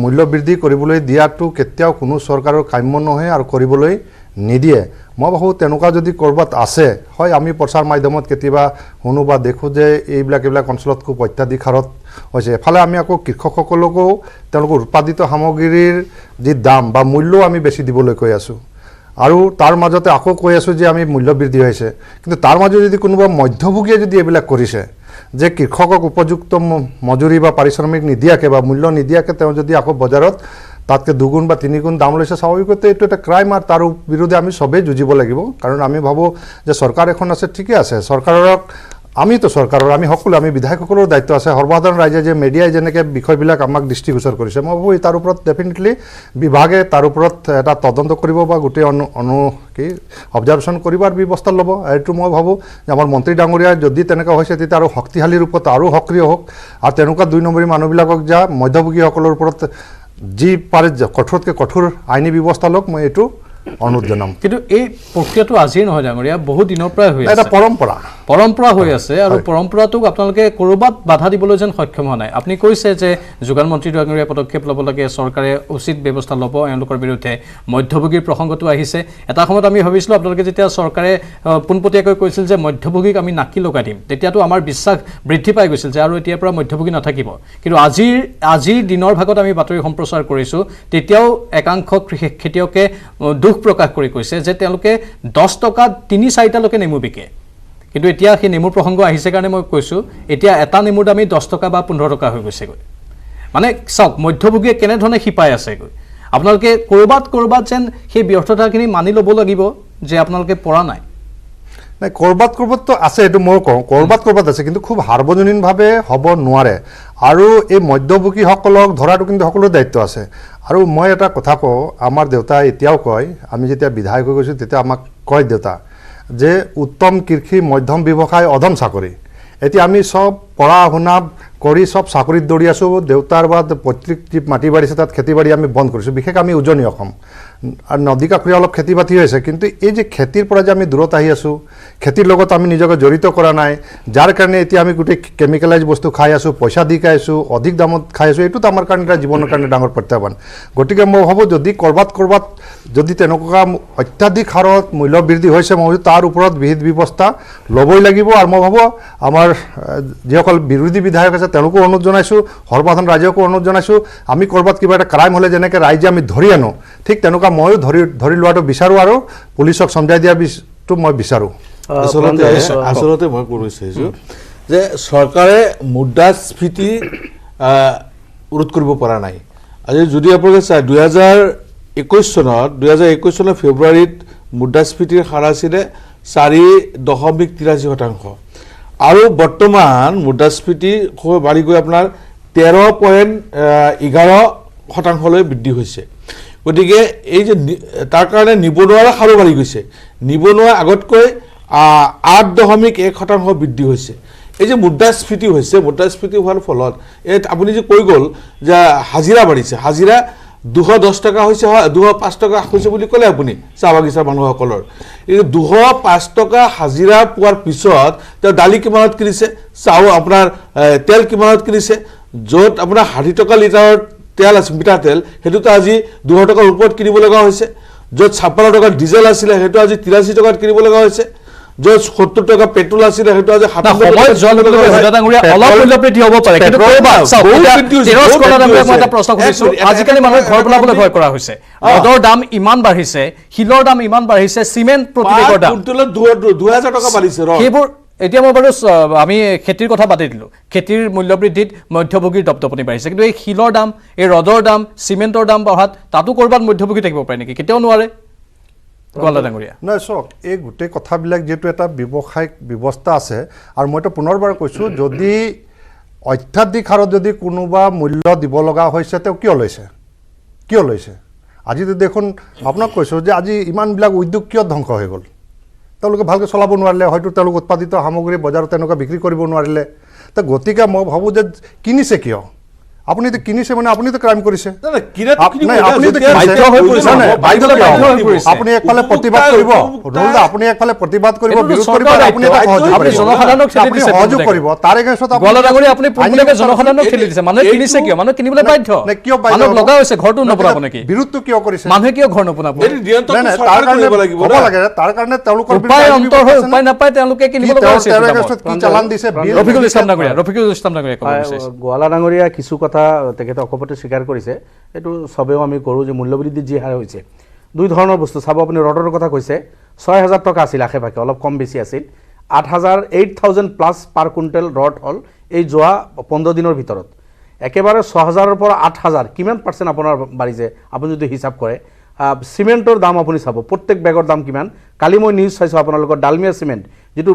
মূল্যবৃদ্ধি কৰিবলৈ দিয়াটো কেতিয়াও কোনো চৰকাৰৰ কাম্য নহয় আৰু কৰিবলৈ নিদিয়ে মই ভাবোঁ তেনেকুৱা যদি ক'ৰবাত আছে হয় আমি প্ৰচাৰ মাধ্যমত কেতিয়াবা শুনো বা দেখোঁ যে এইবিলাক অঞ্চলত খুব অত্যাধিক হাৰত হৈছে এফালে আমি আকৌ কৃষকসকলকো তেওঁলোকৰ উৎপাদিত সামগ্ৰীৰ যি দাম বা মূল্যও আমি বেছি দিবলৈ কৈ আছোঁ আৰু তাৰ মাজতে আকৌ কৈ আছোঁ যে আমি মূল্য বৃদ্ধি হৈছে কিন্তু তাৰ মাজত যদি কোনোবা মধ্যভোগীয়ে যদি এইবিলাক কৰিছে যে কৃষকক উপযুক্ত মজুৰি বা পাৰিশ্ৰমিক নিদিয়াকৈ বা মূল্য নিদিয়াকৈ তেওঁ যদি আকৌ বজাৰত তাতকৈ 2 গুণ বা 3 গুণ দাম লৈছে স্বাভাৱিকতে এইটো এটা ক্ৰাইম আৰু তাৰ বিৰুদ্ধে আমি সবেই যুঁজিব লাগিব কাৰণ আমি ভাবোঁ যে চৰকাৰ এখন আছে ঠিকে আছে চৰকাৰক আমিতো চৰকাৰৰ আমি সকলো আমি বিধায়কসকলৰ দায়িত্ব আছে সৰ্বসাধাৰণ ৰাইজে যে মিডিয়াই যেনেকৈ বিষয়বিলাক আমাক দৃষ্টিগোচৰ কৰিছে মই ভাবোঁ তাৰ ওপৰত ডেফিনেটলি বিভাগে তাৰ ওপৰত এটা তদন্ত কৰিব বা গোটেই অবজাৰ্ভেশ্যন কৰিবৰ ব্যৱস্থা ল'ব এইটো মই ভাবোঁ যে আমাৰ মন্ত্ৰী ডাঙৰীয়া যদি তেনেকুৱা হৈছে তেতিয়া আৰু শক্তিশালী ৰূপত আৰু সক্ৰিয় হওক আৰু তেনেকুৱা 2 নম্বৰী মানুহবিলাকক যা মধ্যভোগীসকলৰ ওপৰত যি পাৰে কঠোৰতকৈ কঠোৰ আইনী ব্যৱস্থা লওক মই এইটো অনুৰোধ জনাম কিন্তু এই প্ৰক্ৰিয়াটো আজিৰ নহয় ডাঙৰীয়া বহু দিনৰ পৰাই হৈ আছে এটা পৰম্পৰা হৈ আছে আৰু পৰম্পৰাটোক আপোনালোকে ক'ৰবাত বাধা দিবলৈ যেন সক্ষম হোৱা নাই আপুনি কৈছে যে যোগান মন্ত্ৰী ডাঙৰীয়া পদক্ষেপ ল'ব লাগে চৰকাৰে উচিত ব্যৱস্থা ল'ব এওঁলোকৰ বিৰুদ্ধে মধ্যভোগীৰ প্ৰসংগটো আহিছে এটা সময়ত আমি ভাবিছিলোঁ আপোনালোকে যেতিয়া চৰকাৰে পোনপটীয়াকৈ কৈছিল যে মধ্যভোগীক আমি নাকি লগাই দিম তেতিয়াতো আমাৰ বিশ্বাস বৃদ্ধি পাই গৈছিল যে আৰু এতিয়াৰ পৰা মধ্যভোগী নাথাকিব কিন্তু আজিৰ দিনৰ ভাগত আমি বাতৰি সম্প্ৰচাৰ কৰিছোঁ তেতিয়াও একাংশ খেতিয়কে দুখ প্ৰকাশ কৰি কৈছে যে তেওঁলোকে 10 টকাত 3-4টা লৈকে নেমু বিকে কিন্তু এতিয়া সেই নেমুৰ প্ৰসংগ আহিছে কাৰণে মই কৈছোঁ এতিয়া এটা নেমুৰ দামী 10 টকা বা 15 টকা হৈ গৈছেগৈ মানে চাওক মধ্যভোগীয়ে কেনেধৰণে শিপাই আছেগৈ আপোনালোকে ক'ৰবাত যেন সেই ব্যৰ্থতাখিনি মানি ল'ব লাগিব যে আপোনালোকে পৰা নাই নাই ক'ৰবাততো আছে এইটো মই কওঁ ক'ৰবাত আছে কিন্তু খুব সাৰ্বজনীনভাৱে হ'ব নোৱাৰে আৰু এই মধ্যভোগীসকলক ধৰাটো কিন্তু সকলোৰে দায়িত্ব আছে আৰু মই এটা কথা কওঁ আমাৰ দেউতাই এতিয়াও কয় আমি যেতিয়া বিধায়ক হৈ গৈছোঁ তেতিয়া আমাক কয় দেউতা যে উত্তম কৃষি মধ্যম ব্যৱসায় অধম চাকৰি এতিয়া আমি সব পঢ়া শুনা কৰি সব চাকৰিত দৌৰি আছোঁ দেউতাৰ বা পৈতৃক যি মাটি বাৰী আছে তাত খেতি বাৰী আমি বন্ধ কৰিছোঁ বিশেষ আমি উজনি অসম আৰু নদী কাষৰীয়া অলপ খেতি বাতি হৈছে কিন্তু এই যে খেতিৰ পৰা যে আমি দূৰত আহি আছোঁ খেতিৰ লগত আমি নিজকে জড়িত কৰা নাই যাৰ কাৰণে এতিয়া আমি গোটেই কেমিকেলাইজ বস্তু খাই আছোঁ পইচা দি খাই আছোঁ অধিক দামত খাই আছোঁ এইটোতো আমাৰ কাৰণে এটা জীৱনৰ কাৰণে ডাঙৰ প্ৰত্যাহ্বান গতিকে মই ভাবোঁ যদি ক'ৰবাত যদি তেনেকুৱা অত্যাধিক হাৰত মূল্য বৃদ্ধি হৈছে মই ভাবোঁ তাৰ ওপৰত বিহিত ব্যৱস্থা ল'বই লাগিব আৰু মই ভাবোঁ আমাৰ যিসকল বিৰোধী বিধায়ক আছে তেওঁলোকো অনুৰোধ জনাইছোঁ সৰ্বসাধাৰণ ৰাইজকো অনুৰোধ জনাইছোঁ আমি ক'ৰবাত কিবা এটা ক্ৰাইম হ'লে যেনেকৈ ৰাইজে আমি ধৰি আনো ঠিক তেনেকুৱা ময়ো ধৰি লোৱাটো বিচাৰোঁ আৰু পুলিচক চমজাই দিয়াটো মই বিচাৰোঁ আচলতে মই ক'ব বিচাৰিছোঁ যে চৰকাৰে মুদ্ৰাস্ফীতি ৰোধ কৰিব পৰা নাই আজি যদি আপোনালোকে চায় 2021 চনৰ ফেব্ৰুৱাৰীত মুদ্ৰাস্ফীতিৰ হাৰ আছিলে 4.83%। আৰু বৰ্তমান মুদ্ৰাস্ফীতি বাঢ়ি গৈ আপোনাৰ 13.11% বৃদ্ধি হৈছে গতিকে এই যে তাৰ কাৰণে নিবনুৱাৰ হাৰো বাঢ়ি গৈছে নিবনুৱা আগতকৈ 8.1% বৃদ্ধি হৈছে এই যে মুদ্ৰাস্ফীতি হৈছে মুদ্ৰাস্ফীতি হোৱাৰ ফলত এই আপুনি যে কৈ গ'ল যে হাজিৰা বাঢ়িছে হাজিৰা 210 টকা হৈছে 205 টকা হৈছে বুলি ক'লে আপুনি চাহ বাগিচাৰ মানুহসকলৰ এই 205 টকা হাজিৰা পোৱাৰ পিছত তেওঁ দালি কিমানত কিনিছে চাউল আপোনাৰ তেল কিমানত কিনিছে য'ত আপোনাৰ 60 টকা লিটাৰৰ তেল আছে মিঠা তেল সেইটোতো আজি 200 টকাৰ ওপৰত কিনিব লগা হৈছে য'ত 56 টকাৰ ডিজেল আছিলে সেইটো আজি 83 টকাত কিনিব লগা হৈছে যে 70 টকা পেট্ৰল আছিলে সেইটো আজি 70 সময় যোৱাৰ লগে লগে হৃদয় ডাঙৰীয়া অলপ মূল্য বৃদ্ধি হ'ব পাৰে, কিন্তু ক'ৰবাত চাওক, তেৰছ কলা ডাঙৰীয়া মই এটা প্ৰশ্ন কৰিছোঁ, আজিকালি মানুহে ঘৰ বনাবলৈ ভয় কৰা হৈছে, ৰদৰ দাম ইমান বাঢ়িছে, শিলৰ দাম ইমান বাঢ়িছে, চিমেণ্ট প্ৰতি বেগৰ দাম 2000 টকা বাঢ়িছে। সেইবোৰ এতিয়া মই বাৰু আমি খেতিৰ কথা পাতি দিলোঁ, খেতিৰ মূল্যবৃদ্ধিত মধ্যভোগীৰ দপদপনি বাঢ়িছে, কিন্তু এই শিলৰ দাম, এই ৰদৰ দাম, চিমেণ্টৰ দাম বঢ়াত তাতো ক'ৰবাত মধ্যভোগী থাকিব পাৰে নেকি? কেতিয়াও নোৱাৰে গোৱালা ডাঙৰীয়া। নহয় চাওক, এই গোটেই কথাবিলাক যিহেতু এটা ব্যৱসায়িক ব্যৱস্থা আছে, আৰু মইতো পুনৰবাৰ কৈছোঁ, যদি অত্যাধিক হাৰত যদি কোনোবা মূল্য দিব লগা হৈছে, তেওঁ কিয় লৈছে? আজি দেখোন আপোনাক কৈছোঁ যে আজি ইমানবিলাক উদ্যোগ কিয় ধ্বংস হৈ গ'ল? তেওঁলোকে ভালকৈ চলাব নোৱাৰিলে, হয়তো তেওঁলোক উৎপাদিত সামগ্ৰী বজাৰত তেনেকুৱা বিক্ৰী কৰিব নোৱাৰিলে। তো গতিকে মই ভাবোঁ যে কিনিছে কিয়? আপুনিতো কিনিছে মানে আপুনিতো ক্ৰাইম কৰিছে। আপুনি একফালে প্ৰতিবাদ কৰিব, আপুনি একফালে প্ৰতিবাদ কৰিব, বিৰোধ কৰিব, আপুনি সহযোগ কৰিব, তাৰ এগেইনষ্টত জনসাধাৰণক ঠেলি দিছে। মানুহে কিনিছে কিয়? মানুহে কিনিবলৈ বাধ্য, কিয় লগা হৈছে ঘৰটো নবনাব নেকি? বিৰোধটো কিয় কৰিছে? মানুহে কিয় ঘৰ নবনাব? তাৰ কাৰণে তেওঁলোকৰ উপায় নাপায়, তেওঁলোকে কিনিব লগা হৈছে। ৰফিকুল ইছলাম ডাঙৰীয়া ক'ব বিচাৰিছে। গোৱালা ডাঙৰীয়া কিছু কথা তেখেতে অকপতে স্বীকাৰ কৰিছে, এইটো চবেও আমি কৰোঁ যে মূল্যবৃদ্ধি যি হাৰে হৈছে, দুই ধৰণৰ বস্তু চাব। আপুনি ৰডৰ কথা কৈছে, 6000 টকা আছিল আশে পাশে, অলপ কম বেছি আছিল, 8000 প্লাছ পাৰ কুইণ্টেল ৰড হ'ল এই যোৱা 15 দিনৰ ভিতৰত। একেবাৰে 6000ৰ পৰা 8000 কিমান পাৰ্চেণ্ট আপোনাৰ বাঢ়িছে আপুনি যদি হিচাপ কৰে। চিমেণ্টৰ দাম আপুনি চাব, প্ৰত্যেক বেগৰ দাম কিমান। কালি মই নিউজ চাইছোঁ আপোনালোকৰ ডালমিয়া চিমেণ্ট, যিটো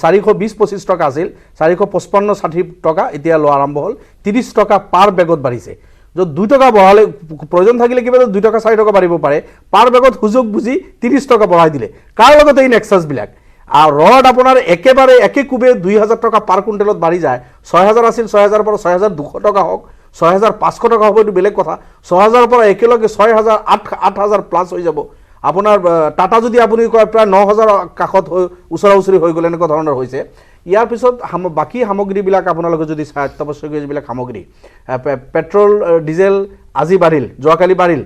420-25 টকা আছিল, 455-60 টকা এতিয়া লোৱা আৰম্ভ হ'ল, 30 টকা পাৰ বেগত বাঢ়িছে। য'ত 2 টকা বঢ়ালে প্ৰয়োজন থাকিলে কিবা 2 টকা 4 টকা বাঢ়িব পাৰে, পাৰ বেগত সুযোগ বুজি 30 টকা বঢ়াই দিলে। কাৰ লগতে এই নেক্সাছবিলাক আৰু ৰড আপোনাৰ একেবাৰে একে কোবে 2000 টকা পাৰ কুইণ্টেলত বাঢ়ি যায়। 6000 আছিল, 6000ৰ পৰা 6200 টকা হওক, 6500 টকা হ'ব, এইটো বেলেগ কথা। 6000ৰ পৰা একেলগে 6000, 8000 প্লাছ হৈ যাব। আপোনাৰ টাটা যদি আপুনি কয় প্ৰায় 9000 কাষত হৈ ওচৰা ওচৰি হৈ গ'ল, এনেকুৱা ধৰণৰ হৈছে। ইয়াৰ পিছত বাকী সামগ্ৰীবিলাক আপোনালোকে যদি চাই, অত্যাৱশ্যকীয় যিবিলাক সামগ্ৰী, পেট্ৰল ডিজেল আজি বাঢ়িল, যোৱাকালি বাঢ়িল,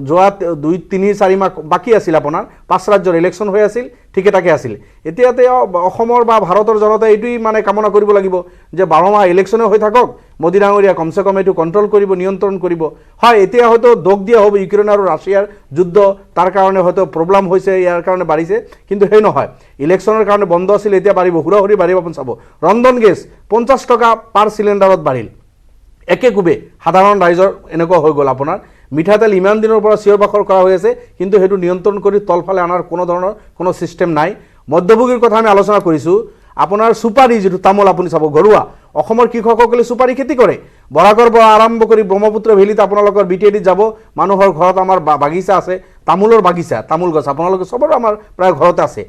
যোৱা 2-3-4 মাহ বাকী আছিল আপোনাৰ 5 ৰাজ্যৰ ইলেকশ্যন হৈ আছিল, ঠিকে ঠাকে আছিল। এতিয়াতে অসমৰ বা ভাৰতৰ জনতাই এইটোৱেই মানে কামনা কৰিব লাগিব যে 12 মাহ ইলেকশ্যনে হৈ থাকক, মোদী ডাঙৰীয়া কমচে কম এইটো কণ্ট্ৰল কৰিব, নিয়ন্ত্ৰণ কৰিব। হয়, এতিয়া হয়তো দোষ দিয়া হ'ব ইউক্ৰেইন আৰু ৰাছিয়াৰ যুদ্ধ, তাৰ কাৰণে হয়তো প্ৰব্লেম হৈছে, ইয়াৰ কাৰণে বাঢ়িছে, কিন্তু সেই নহয়, ইলেকশ্যনৰ কাৰণে বন্ধ আছিল, এতিয়া বাঢ়িব, হুৰাহুৰি বাঢ়িব। আপুনি চাব ৰন্ধন গেছ 50 টকা পাৰ চিলিণ্ডাৰত বাঢ়িল, একে কোবে সাধাৰণ ৰাইজৰ এনেকুৱা হৈ গ'ল। আপোনাৰ মিঠাতেল ইমান দিনৰ পৰা চিঞৰ বাখৰ কৰা হৈ আছে, কিন্তু সেইটো নিয়ন্ত্ৰণ কৰি তলফালে অনাৰ কোনো ধৰণৰ কোনো ছিষ্টেম নাই। মধ্যভোগীৰ কথা আমি আলোচনা কৰিছোঁ। আপোনাৰ চুপাৰী যিটো তামোল আপুনি চাব, ঘৰুৱা অসমৰ কৃষকসকলে চুপাৰী খেতি কৰে, বৰাকৰ পৰা আৰম্ভ কৰি ব্ৰহ্মপুত্ৰ ভেলীত আপোনালোকৰ BTADত যাব, মানুহৰ ঘৰত আমাৰ বাগিচা আছে, তামোলৰ বাগিচা, তামোল গছ আপোনালোকে চবৰে আমাৰ প্ৰায় ঘৰতে আছে।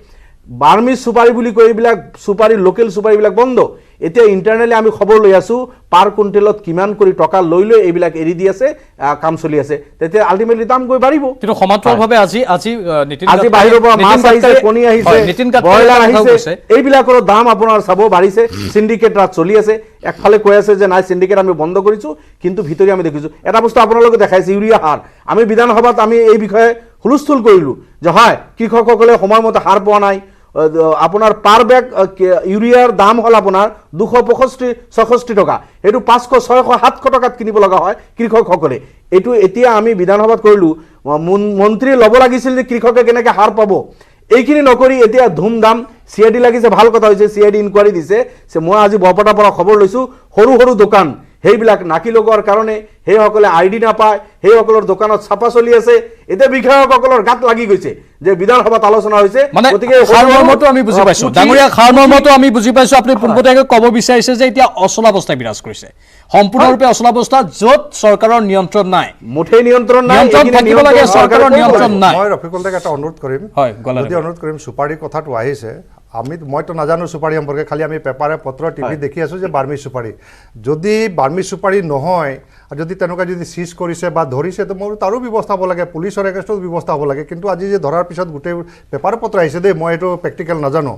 বাৰ্মিজ চুপাৰী বুলি কৈ এইবিলাক চুপাৰী, লোকেল চুপাৰীবিলাক বন্ধ। এতিয়া ইণ্টাৰনেলি আমি খবৰ লৈ আছোঁ, পাৰ কুইণ্টেলত কিমান কৰি টকা লৈ এইবিলাক এৰি দি আছে, কাম চলি আছে, তেতিয়া আল্টিমেটলি দাম গৈ বাঢ়িব। কিন্তু সমান্তৰালভাৱে আজি বাহিৰৰ পৰা মাছ আহিছে, কণী আহিছে, ব্ৰইলাৰ আহিছে, এইবিলাকৰ দাম আপোনাৰ চাব বাঢ়িছে। চিণ্ডিকেট ৰাজ চলি আছে, একফালে কৈ আছে যে নাই চিণ্ডিকেট আমি বন্ধ কৰিছোঁ, কিন্তু ভিতৰি আমি দেখিছোঁ এটা বস্তু আপোনালোকে দেখাইছে, ইউৰিয়া সাৰ। আমি বিধানসভাত আমি এই বিষয়ে হুলস্থুল কৰিলোঁ যে হয়, কৃষকসকলে সময়মতে সাৰ পোৱা নাই। আপোনাৰ পাৰ বেগ ইউৰিয়াৰ দাম হ'ল আপোনাৰ 265-66 টকা, এইটো 500, 600, 700 টকাত কিনিব লগা হয় কৃষকসকলে। এইটো এতিয়া আমি বিধানসভাত কৰিলোঁ, মন্ত্ৰীয়ে ল'ব লাগিছিল যে কৃষকে কেনেকৈ সাৰ পাব, এইখিনি নকৰি এতিয়া ধুমধাম CID লাগিছে। ভাল কথা হৈছে, CID ইনকুৱাৰী দিছে। মই আজি বৰপেটাৰ পৰা খবৰ লৈছোঁ, সৰু সৰু দোকান সেইবিলাক নাকি লগোৱাৰ কাৰণে সেইসকলে ID নাপায়, সেইসকলৰ দোকানত চাপা চলি আছে। এতিয়া বিষয়াসকলৰ গাত লাগি গৈছে যে বিধানসভাত আলোচনা হৈছে, গতিকে সাৰমৰ্মটো আমি বুজি পাইছোঁ। ডাঙৰীয়া, সাৰমৰ্মটো আমি বুজি পাইছোঁ। আপুনি পোনপটীয়াকৈ ক'ব বিচাৰিছে যে এতিয়া অচলাৱস্থা বিৰাজ কৰিছে, সম্পূৰ্ণৰূপে অচলাৱস্থা, য'ত চৰকাৰৰ নিয়ন্ত্ৰণ নাই, মুঠেই নিয়ন্ত্ৰণ নাই, থাকিব লাগে, চৰকাৰৰ নিয়ন্ত্ৰণ নাই। মই ৰফিকুল দাক এটা অনুৰোধ কৰিম, যদি অনুৰোধ কৰিম, চুপাৰী কথাটো আহিছে, মইতো নাজানো চুপাৰী সম্পৰ্কে, খালি আমি পেপাৰে পত্ৰ টিভিত দেখি আছোঁ যে বাৰ্মিজ চুপাৰী। যদি বাৰ্মিজ চুপাৰী নহয়, যদি তেনেকুৱা যদি চিজ কৰিছে বা ধৰিছে, তো মোৰ তাৰো ব্যৱস্থা হ'ব লাগে, পুলিচৰ এগেইনষ্টত ব্যৱস্থা হ'ব লাগে। কিন্তু আজি যে ধৰাৰ পিছত গোটেই পেপাৰ পত্ৰ আহিছে দেই, মই এইটো প্ৰেক্টিকেল নাজানো,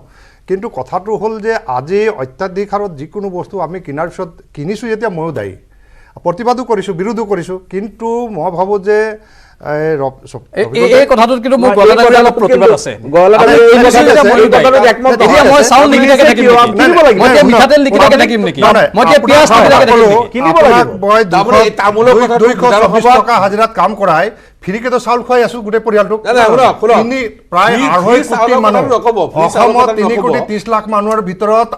কিন্তু কথাটো হ'ল যে আজি অত্যাধিক হাৰত যিকোনো বস্তু আমি কিনাৰ পিছত কিনিছোঁ যেতিয়া ময়ো দায়ী। প্ৰতিবাদো কৰিছোঁ, বিৰোধো কৰিছোঁ, কিন্তু মই ভাবোঁ যে এই কথাটোত কিন্তু মোৰ গলা ডাঙৰীয়া অলপ প্ৰতিবাদ আছে। এতিয়া মই চাউল নিকিনাকে থাকিম নেকি? মই এতিয়া মিঠাতেল নিকিনাকে থাকিম নেকি? মই এতিয়া পিঁয়াজ নিকিনাকে থাকিম নেকি? 220 টকা হাজিৰাত কাম কৰাই ফ্ৰীকেতো চাউল খুৱাই আছো গোটেই পৰিয়ালটোক। প্ৰায় 2.5 কোটি মানুহ অসমত 3 কোটি 30 লাখ মানুহৰ ভিতৰত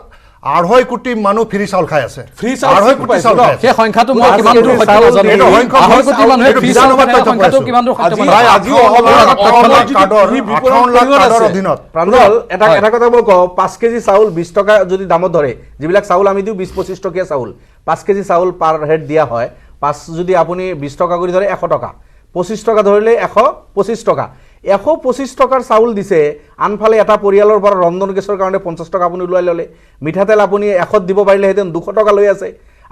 2.5 কোটি মানুহ ফ্ৰী চাউল খাই আছে। 2.5 কোটি চাউল খাই আছে। সেই সংখ্যাটো মই কিমান দূৰ সত্য নাজানো। 2.5 কোটি মানুহে ফ্ৰী চাউল খাই সংখ্যাটো কিমান দূৰ সত্য প্ৰায় আজি অসমৰ 58 লাখ কাৰ্ডৰ অধীনত। প্ৰাঞ্জল এটা কথা মই কওঁ, 5 কেজি চাউল 20 টকা যদি দামত ধৰে, যিবিলাক চাউল আমি দিওঁ 20-25 টকীয়া চাউল, 5 কেজি চাউল পাৰ হেড দিয়া হয়, 5 যদি আপুনি 20 টকা কৰি ধৰে 100 টকা, 25 টকা ধৰিলে 125 টকা, 125 টকাৰ চাউল দিছে। আনফালে এটা পৰিয়ালৰ পৰা ৰন্ধন গেছৰ কাৰণে 50 টকা আপুনি ওলাই ল'লে, মিঠাতেল আপুনি 100 দিব পাৰিলেহেঁতেন 200 টকা লৈ আছে।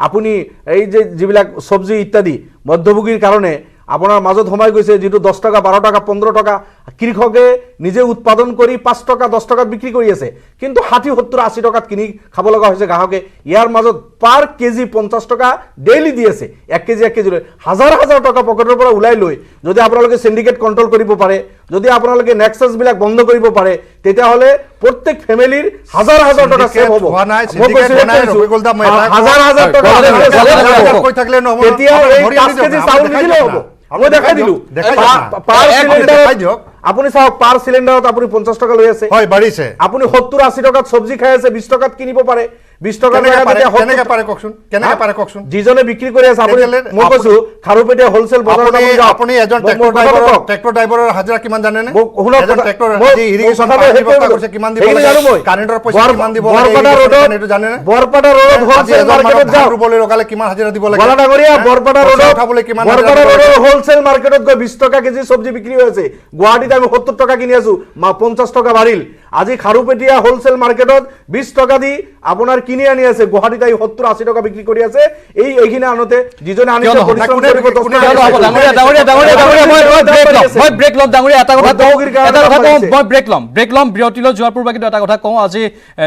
আপুনি এই যে যিবিলাক চব্জি ইত্যাদি মধ্যভোগীৰ কাৰণে আপোনাৰ মাজত সোমাই গৈছে, যিটো 10 টকা 12 টকা 15 টকা কৃষকে নিজে উৎপাদন কৰি 5 টকা 10 টকাত বিক্ৰী কৰি আছে, কিন্তু 60, 70, 80 টকাত কিনি খাব লগা হৈছে গ্ৰাহকে। ইয়াৰ মাজত পাৰ কেজি 50 টকা ডেইলি দি আছে, 1 কেজি লৈ হাজাৰ হাজাৰ টকা পকেটৰ পৰা ওলাই লৈ যদি আপোনালোকে সিন্ডিকেট কণ্ট্ৰল কৰিব পাৰে, যদি আপোনালোকে নেক্সাছবিলাক বন্ধ কৰিব পাৰে, তেতিয়াহ'লে প্ৰত্যেক ফেমিলিৰ হাজাৰ হাজাৰ টকা সেভ হ'ব। তেতিয়া এই 5 কেজি চাউল নিদিলেও হ'ব। মই দেখাই দিলো, আপুনি চাওক পাৰ চিলিণ্ডাৰত আপুনি 50 টকা লৈ আছে, হয় বাঢ়িছে। আপুনি 70-80 টকাত চব্জি খাই আছে, 20 টকাত কিনিব পাৰে, 20 টকা কেনেকে পাৰে কওকচোন? যিজনে বিক্ৰী কৰি আছে, আপুনি মই কৈছো খাৰুপেটীয়া হোলচেল বজাৰত আপুনি এজন ট্ৰেক্টৰ ড্ৰাইভাৰৰ হাজিৰা কিমান জানেনে? বৰপেটা ৰোডত হোলচেল মাৰ্কেটত লগালে কিমান হাজিৰা দিব লাগে? বৰপেটা ৰোডৰ হোলচেল মাৰ্কেটত গৈ 20 টকা কেজি চব্জি বিক্ৰী হৈ আছে। গুৱাহাটীত আমি 70 টকা কিনি আছো, 50 টকা বাঢ়িল। আজি খাৰুপেটীয়া হোলচেল মাৰ্কেটত 20 টকা দি আপোনাৰ কিনি আনি আছে, গুৱাহাটীত 70-80 টকা বিক্ৰী কৰি আছে। এইখিনি আনতে যিজনে আনিছে মই ব্ৰেক ল'ম বিৰতিলৈ যোৱাৰ পূৰ্বে কিন্তু এটা কথা কওঁ। আজি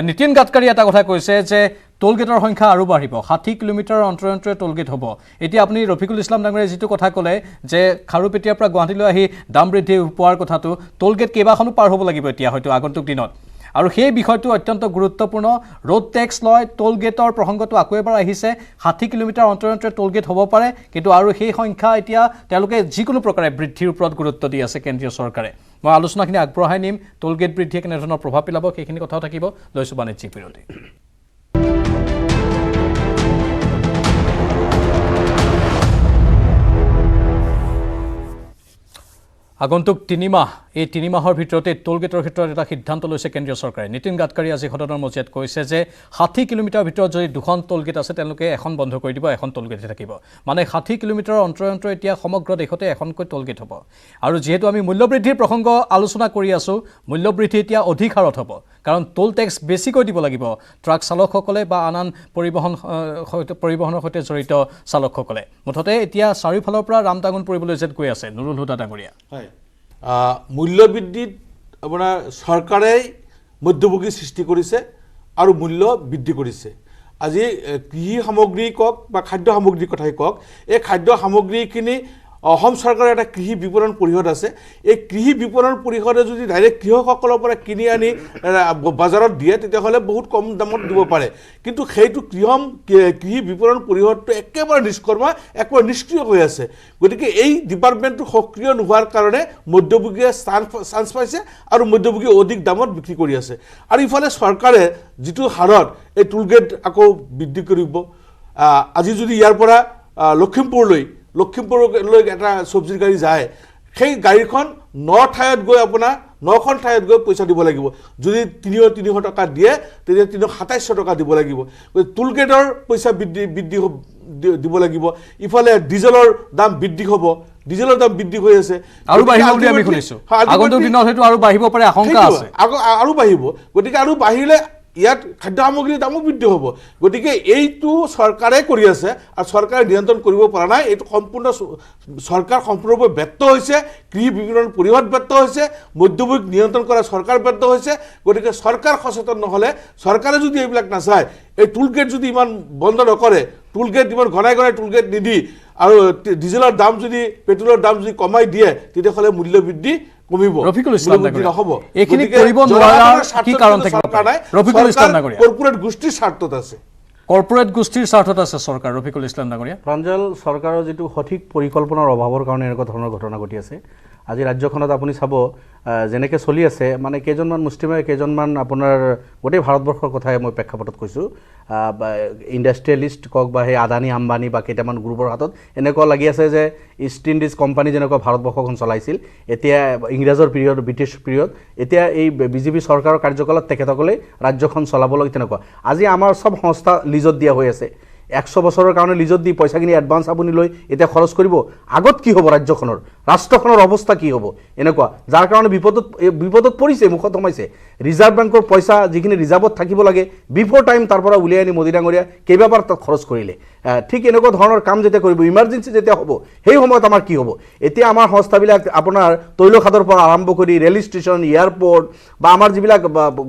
নীতিন গাডকাৰী এটা কথা কৈছে যে টোল গেটৰ সংখ্যা আৰু বাঢ়িব, 60 কিলোমিটাৰ অন্তৰে অন্তৰে টোল গেট হ'ব। এতিয়া আপুনি ৰফিকুল ইছলাম ডাঙৰীয়াই যিটো কথা ক'লে যে খাৰুপেটীয়াৰ পৰা গুৱাহাটীলৈ আহি দাম বৃদ্ধি পোৱাৰ কথাটো, টোল গেট কেইবাখনো পাৰ হ'ব লাগিব এতিয়া হয়তো আগন্তুক দিনত, আৰু সেই বিষয়টো অত্যন্ত গুৰুত্বপূৰ্ণ। ৰোড টেক্স লয়, টোল গেটৰ প্ৰসংগটো আকৌ এবাৰ আহিছে। 60 কিলোমিটাৰ অন্তৰে অন্তৰে টোল গেট হ'ব পাৰে, কিন্তু আৰু সেই সংখ্যা এতিয়া তেওঁলোকে যিকোনো প্ৰকাৰে বৃদ্ধিৰ ওপৰত গুৰুত্ব দি আছে কেন্দ্ৰীয় চৰকাৰে। মই আলোচনাখিনি আগবঢ়াই নিম, টোল গেট বৃদ্ধিয়ে কেনেধৰণৰ প্ৰভাৱ পেলাব সেইখিনি কথাও থাকিব। লৈছোঁ বাণিজ্যিক বিৰতি। আগন্তুক 3 মাহ, এই 3 মাহৰ ভিতৰতে টোল গেটৰ ক্ষেত্ৰত এটা সিদ্ধান্ত লৈছে কেন্দ্ৰীয় চৰকাৰে। নীতিন গাডকাৰী আজি সদনৰ মজিয়াত কৈছে যে 60 কিলোমিটাৰ ভিতৰত যদি 2খন টোল গেট আছে, তেওঁলোকে এখন বন্ধ কৰি দিব, এখন টোল গেটে থাকিব। মানে 60 কিলোমিটাৰৰ অন্তৰে অন্তৰে এতিয়া সমগ্ৰ দেশতে এখনকৈ টোল গেট হ'ব। আৰু যিহেতু আমি মূল্যবৃদ্ধিৰ প্ৰসংগ আলোচনা কৰি আছোঁ, মূল্যবৃদ্ধি এতিয়া অধিক হাৰত হ'ব, কাৰণ টোল টেক্স বেছিকৈ দিব লাগিব ট্ৰাক চালকসকলে বা আন পৰিবহণৰ সৈতে জড়িত চালকসকলে। মুঠতে এতিয়া চাৰিওফালৰ পৰা ৰামটাঙোন পৰিবলৈ যেন গৈ আছে। নুৰুল হুদা ডাঙৰীয়া, মূল্যবৃদ্ধিত আপোনাৰ চৰকাৰে মধ্যভোগী সৃষ্টি কৰিছে আৰু মূল্য বৃদ্ধি কৰিছে। আজি কৃষি সামগ্ৰী কওক বা খাদ্য সামগ্ৰীৰ কথাই কওক, এই খাদ্য সামগ্ৰীখিনি অসম চৰকাৰৰ এটা কৃষি বিপণন পৰিষদ আছে। এই কৃষি বিপণন পৰিষদে যদি ডাইৰেক্ট কৃষকসকলৰ পৰা কিনি আনি বজাৰত দিয়ে, তেতিয়াহ'লে বহুত কম দামত দিব পাৰে, কিন্তু সেইটো কৃষি বিপণন পৰিষদটো একেবাৰে নিষ্কৰ্মা, একেবাৰে নিষ্ক্ৰিয় হৈ আছে। গতিকে এই ডিপাৰ্টমেণ্টটো সক্ৰিয় নোহোৱাৰ কাৰণে মধ্যভোগীয়ে চান্স পাইছে আৰু মধ্যভোগীয়ে অধিক দামত বিক্ৰী কৰি আছে। আৰু ইফালে চৰকাৰে যিটো হাৰত এই টোল গেট আকৌ বৃদ্ধি কৰিব, আজি যদি ইয়াৰ পৰা লখিমপুৰলৈ এটা চব্জিৰ গাড়ী যায়, সেই গাড়ীখন 9 ঠাইত গৈ আপোনাৰ 9খন ঠাইত গৈ পইচা দিব লাগিব। যদি 300 টকা দিয়ে, তেতিয়া 327 টকা দিব লাগিব। টোল গেটৰ পইচা বৃদ্ধি দিব লাগিব। ইফালে ডিজেলৰ দাম বৃদ্ধি হ'ব, ডিজেলৰ দাম বৃদ্ধি হৈ আছে আৰু বাঢ়িব বুলি আমি শুনিছোঁ। আগন্তুক দিনত হয়তো আৰু বাঢ়িব পাৰে, আশংকা আছে, আৰু বাঢ়িব। গতিকে আৰু বাঢ়িলে ইয়াত খাদ্য সামগ্ৰীৰ দামো বৃদ্ধি হ'ব গতিকে এইটো চৰকাৰে কৰি আছে আৰু চৰকাৰে নিয়ন্ত্ৰণ কৰিব পৰা নাই এইটো সম্পূৰ্ণ চৰকাৰ সম্পূৰ্ণৰূপে ব্যৰ্থ হৈছে কৃষি বিপণন পৰিষদ ব্যৰ্থ হৈছে মধ্যভোগীক নিয়ন্ত্ৰণ কৰা চৰকাৰ ব্যৰ্থ হৈছে গতিকে চৰকাৰ সচেতন নহ'লে চৰকাৰে যদি এইবিলাক নাচায় এই টুল গেট যদি ইমান বন্ধ নকৰে টুল গেট ইমান ঘনাই টুল গেট নিদি আৰু ডিজেলৰ দাম যদি পেট্ৰলৰ দাম যদি কমাই দিয়ে তেতিয়াহ'লে মূল্য বৃদ্ধি কমিব ৰফিকুল ইছলাম নাগৰিয়া নহ'ব এইখিনি কৰিব নোৱাৰাৰ কি কাৰণ থাকিব পাৰে ৰফিকুল ইছলাম নাগৰিয়া কৰ্পোৰেট গোষ্ঠীৰ স্বাৰ্থত আছে কৰ্পোৰেট গোষ্ঠীৰ স্বাৰ্থত আছে চৰকাৰ ৰফিকুল ইছলাম নাগৰিয়া প্ৰাঞ্জল চৰকাৰৰ যিটো সঠিক পৰিকল্পনাৰ অভাৱৰ কাৰণে এনেকুৱা ধৰণৰ ঘটনা ঘটি আছে আজি ৰাজ্যখনত আপুনি চাব যেনেকৈ চলি আছে মানে কেইজনমান মুছলিমে কেইজনমান আপোনাৰ গোটেই ভাৰতবৰ্ষৰ কথাই মই প্ৰেক্ষাপটত কৈছোঁ ইণ্ডাষ্ট্ৰিয়েলিষ্ট কওক বা সেই আদানী আম্বানী বা কেইটামান গ্ৰুপৰ হাতত এনেকুৱা লাগি আছে যে ইষ্ট ইণ্ডিজ কোম্পানী যেনেকুৱা ভাৰতবৰ্ষখন চলাইছিল এতিয়া ইংৰাজৰ পিৰিয়ড ব্ৰিটিছ পিৰিয়ড এতিয়া এই বিজেপি চৰকাৰৰ কাৰ্যকালত তেখেতসকলে ৰাজ্যখন চলাবলৈ তেনেকুৱা আজি আমাৰ চব সংস্থা লিজত দিয়া হৈ আছে 100 বছৰৰ কাৰণে লিজত দি পইচাখিনি এডভান্স আপুনি লৈ এতিয়া খৰচ কৰিব আগত কি হ'ব ৰাজ্যখনৰ ৰাষ্ট্ৰখনৰ অৱস্থা কি হ'ব এনেকুৱা যাৰ কাৰণে বিপদত পৰিছে মুখত সোমাইছে ৰিজাৰ্ভ বেংকৰ পইচা যিখিনি ৰিজাৰ্ভত থাকিব লাগে বিফৰ টাইম তাৰ পৰা উলিয়াই আনি মোদী ডাঙৰীয়া কেইবাবাৰ তাত খৰচ কৰিলে ঠিক এনেকুৱা ধৰণৰ কাম যেতিয়া কৰিব ইমাৰ্জেঞ্চি যেতিয়া হ'ব সেই সময়ত আমাৰ কি হ'ব এতিয়া আমাৰ সংস্থাবিলাক আপোনাৰ তৈল খাদৰ পৰা আৰম্ভ কৰি ৰেল ষ্টেচন এয়াৰপৰ্ট বা আমাৰ যিবিলাক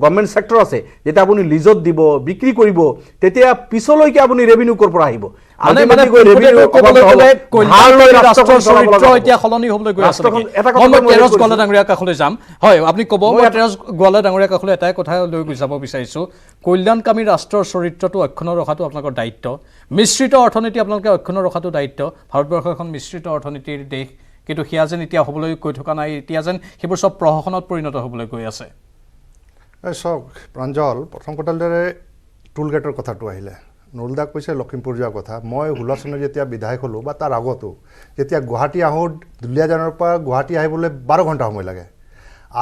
গভৰ্ণমেণ্ট ছেক্টৰ আছে যেতিয়া আপুনি লিজত দিব বিক্ৰী কৰিব তেতিয়া পিছলৈকে আপুনি ৰেভিনিউ ক'ৰ পৰা আহিব এতিয়া সলনি হ'বলৈ গৈ আছে তেৰজ গোৱালা ডাঙৰীয়াৰ কাষলৈ যাম হয় আপুনি ক'ব মই তেৰজ গোৱালা ডাঙৰীয়াৰ কাষলৈ এটাই কথা লৈ যাব বিচাৰিছোঁ কল্যাণকামী ৰাষ্ট্ৰৰ চৰিত্ৰটো অক্ষুণ্ণ ৰখাটো আপোনালোকৰ দায়িত্ব মিশ্ৰিত অৰ্থনীতি আপোনালোকে অক্ষুণ্ণ ৰখাটো দায়িত্ব ভাৰতবৰ্ষ এখন মিশ্ৰিত অৰ্থনীতিৰ দেশ কিন্তু সেয়া যেন এতিয়া হ'বলৈ গৈ থকা নাই এতিয়া যেন সেইবোৰ চব প্ৰশাসনত পৰিণত হ'বলৈ গৈ আছে চাওক প্ৰাঞ্জল প্ৰথম কথাৰ দৰে টুল গেটৰ কথাটো আহিলে নুৰুলদাক কৈছে লখিমপুৰ যোৱাৰ কথা মই 16 চনত যেতিয়া বিধায়ক হ'লোঁ বা তাৰ আগতো যেতিয়া গুৱাহাটী আহোঁ দুলীয়াজানৰ পৰা গুৱাহাটী আহিবলৈ 12 ঘণ্টা সময় লাগে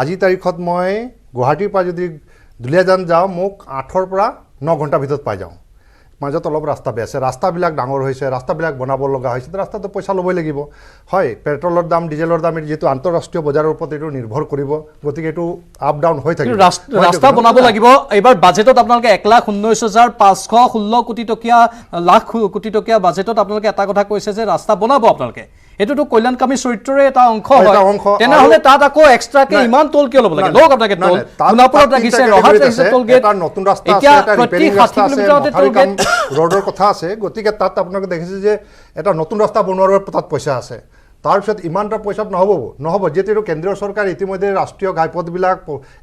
আজি তাৰিখত মই গুৱাহাটীৰ পৰা যদি দুলীয়াজান যাওঁ মোক 8ৰ পৰা 9 ঘণ্টাৰ ভিতৰত পাই যাওঁ মাজত অলপ ৰাস্তা বেয়া আছে ৰাস্তাবিলাক ডাঙৰ হৈছে ৰাস্তাবিলাক বনাব লগা হৈছে ৰাস্তাটো পইচা ল'বই লাগিব হয় পেট্ৰলৰ দাম ডিজেলৰ দাম যিটো আন্তঃৰাষ্ট্ৰীয় বজাৰৰ ওপৰত এইটো নিৰ্ভৰ কৰিব গতিকে এইটো আপ ডাউন হৈ থাকিব ৰাস্তা বনাব লাগিব এইবাৰ বাজেটত আপোনালোকে 1,19,516 কোটি টকীয়া লাখ কোটি টকীয়া বাজেটত আপোনালোকে এটা কথা কৈছে যে ৰাস্তা বনাব আপোনালোকে এটোটো কল্যাণকামী চৰিত্ৰৰে এটা অংশ হয় তেনেহ'লে তাত আকৌ এক্সট্ৰাকে ইমান টোল কিয় ল'ব লাগে লোক আপোনালোকে টোল সোণাপুৰত ৰাখিছে ৰহাত ৰাখিছে টোল গেট এটা নতুন ৰাস্তা আছে এটা ৰিপেয়াৰিং ৰাস্তা আছে ৰোডৰ কথা আছে গতিকে তাত আপোনালোকে দেখিছে যে এটা নতুন ৰাস্তা বনোৱাৰ তাত পইচা আছে তাৰপিছত ইমানটা পইচাত নহ'ব যিহেতু কেন্দ্ৰীয় চৰকাৰ ইতিমধ্যে ৰাষ্ট্ৰীয় ঘাইপথবিলাক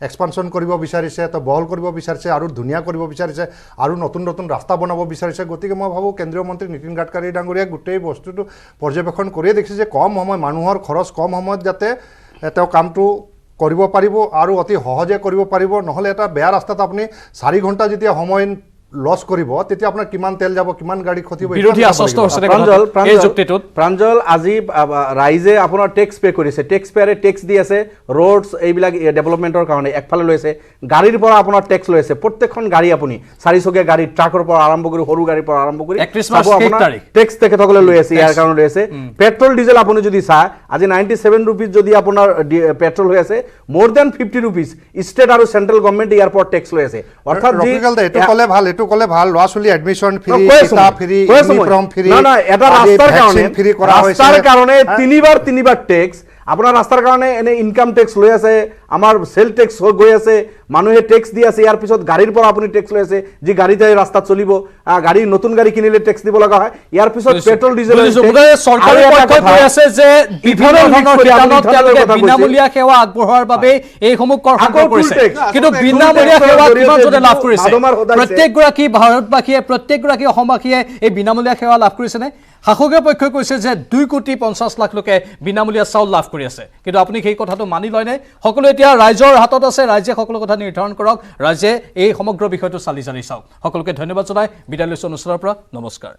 এক্সপানশ্যন কৰিব বিচাৰিছে তো বহল কৰিব বিচাৰিছে আৰু ধুনীয়া কৰিব বিচাৰিছে আৰু নতুন নতুন ৰাস্তা বনাব বিচাৰিছে গতিকে মই ভাবোঁ কেন্দ্ৰীয় মন্ত্ৰী নীতিন গাডকাৰী ডাঙৰীয়াই গোটেই বস্তুটো পৰ্যবেক্ষণ কৰিয়ে দেখিছে যে কম সময় মানুহৰ খৰচ কম সময়ত যাতে তেওঁ কামটো কৰিব পাৰিব আৰু অতি সহজে কৰিব পাৰিব নহ'লে এটা বেয়া ৰাস্তাত আপুনি 4 ঘণ্টা যেতিয়া সময় লছ কৰিব তেতিয়া আপোনাৰ কিমান তেল যাব কিমান গাড়ী ক্ষতি হ'ব বিৰোধী আশ্বস্ত হৈছে এই যুক্তিটোত প্ৰাঞ্জল আজি ৰাইজে আপোনাৰ টেক্স পে কৰিছে টেক্স পেয়াৰে টেক্স দি আছে ৰোডছ এইবিলাক ডেভেলপমেণ্টৰ কাৰণে একফালে লৈ আছে গাড়ীৰ পৰা আপোনাৰ টেক্স লৈ আছে প্ৰত্যেকখন গাড়ী আপুনি 4 চকীয়া গাড়ী ট্ৰাকৰ পৰা আৰম্ভ কৰি সৰু গাড়ীৰ পৰা আৰম্ভ কৰি টেক্স তেখেতসকলে লৈ আছে ইয়াৰ কাৰণে লৈ আছে পেট্ৰল ডিজেল আপুনি যদি চায় আজি 97 rupees যদি আপোনাৰ পেট্ৰল হৈ আছে মোৰ দেন 50 rupees ষ্টেট আৰু চেণ্ট্ৰেল গভৰ্ণমেণ্ট ইয়াৰ পৰা টেক্স লৈ আছে অৰ্থাৎ এইটো ক'লে ভাল এইটো ক'লে ভাল ল'ৰা ছোৱালী এডমিশ্যন ফ্ৰী কিতাপ ফ্ৰী ইউনিফৰ্ম ফ্ৰী না এটা ৰাস্তাৰ কাৰণে ফ্ৰী কৰা হৈছে ৰাস্তাৰ কাৰণে তিনিবাৰ টেক্স আপোনাৰ ৰাস্তাৰ কাৰণে এনে ইনকাম টেক্স লৈ আছে আমাৰ সেল টেক্স গৈ আছে মানুহে টেক্স দি আছে ইয়াৰ পিছত গাড়ীৰ পৰা আপুনি টেক্স লৈ আছে যি গাড়ীতে ৰাস্তাত চলিব গাড়ী নতুন গাড়ী কিনিলে টেক্স দিব লগা হয় ইয়াৰ পিছত পেট্ৰল ডিজেল চৰকাৰী পক্ষই কৈ আছে যে বিভিন্ন ধৰণৰ ঠিকানত তেওঁলোকে বিনামূলীয়া সেৱা আগবঢ়োৱাৰ বাবে এইসমূহ কৰ সংগ্ৰহ কৰিছে কিন্তু বিনামূলীয়া সেৱা কিমানজনে লাভ কৰিছে প্ৰত্যেকগৰাকী ভাৰতবাসীয়ে প্ৰত্যেকগৰাকী অসমবাসীয়ে এই বিনামূলীয়া সেৱা লাভ কৰিছেনে শাসকীয় পক্ষই কৈছে যে 2,50,00,000 লোকে বিনামূলীয়া চাউল লাভ কৰি আছে কিন্তু আপুনি সেই কথাটো মানি লয়নে সকলো এতিয়া ৰাইজৰ হাতত আছে ৰাইজে সকলো কথা নিৰ্ধাৰণ কৰক ৰাইজে এই সমগ্ৰ বিষয়টো চালি চাওক সকলোকে ধন্যবাদ জনাই বিদায় লৈছো অনুষ্ঠানৰ পৰা নমস্কাৰ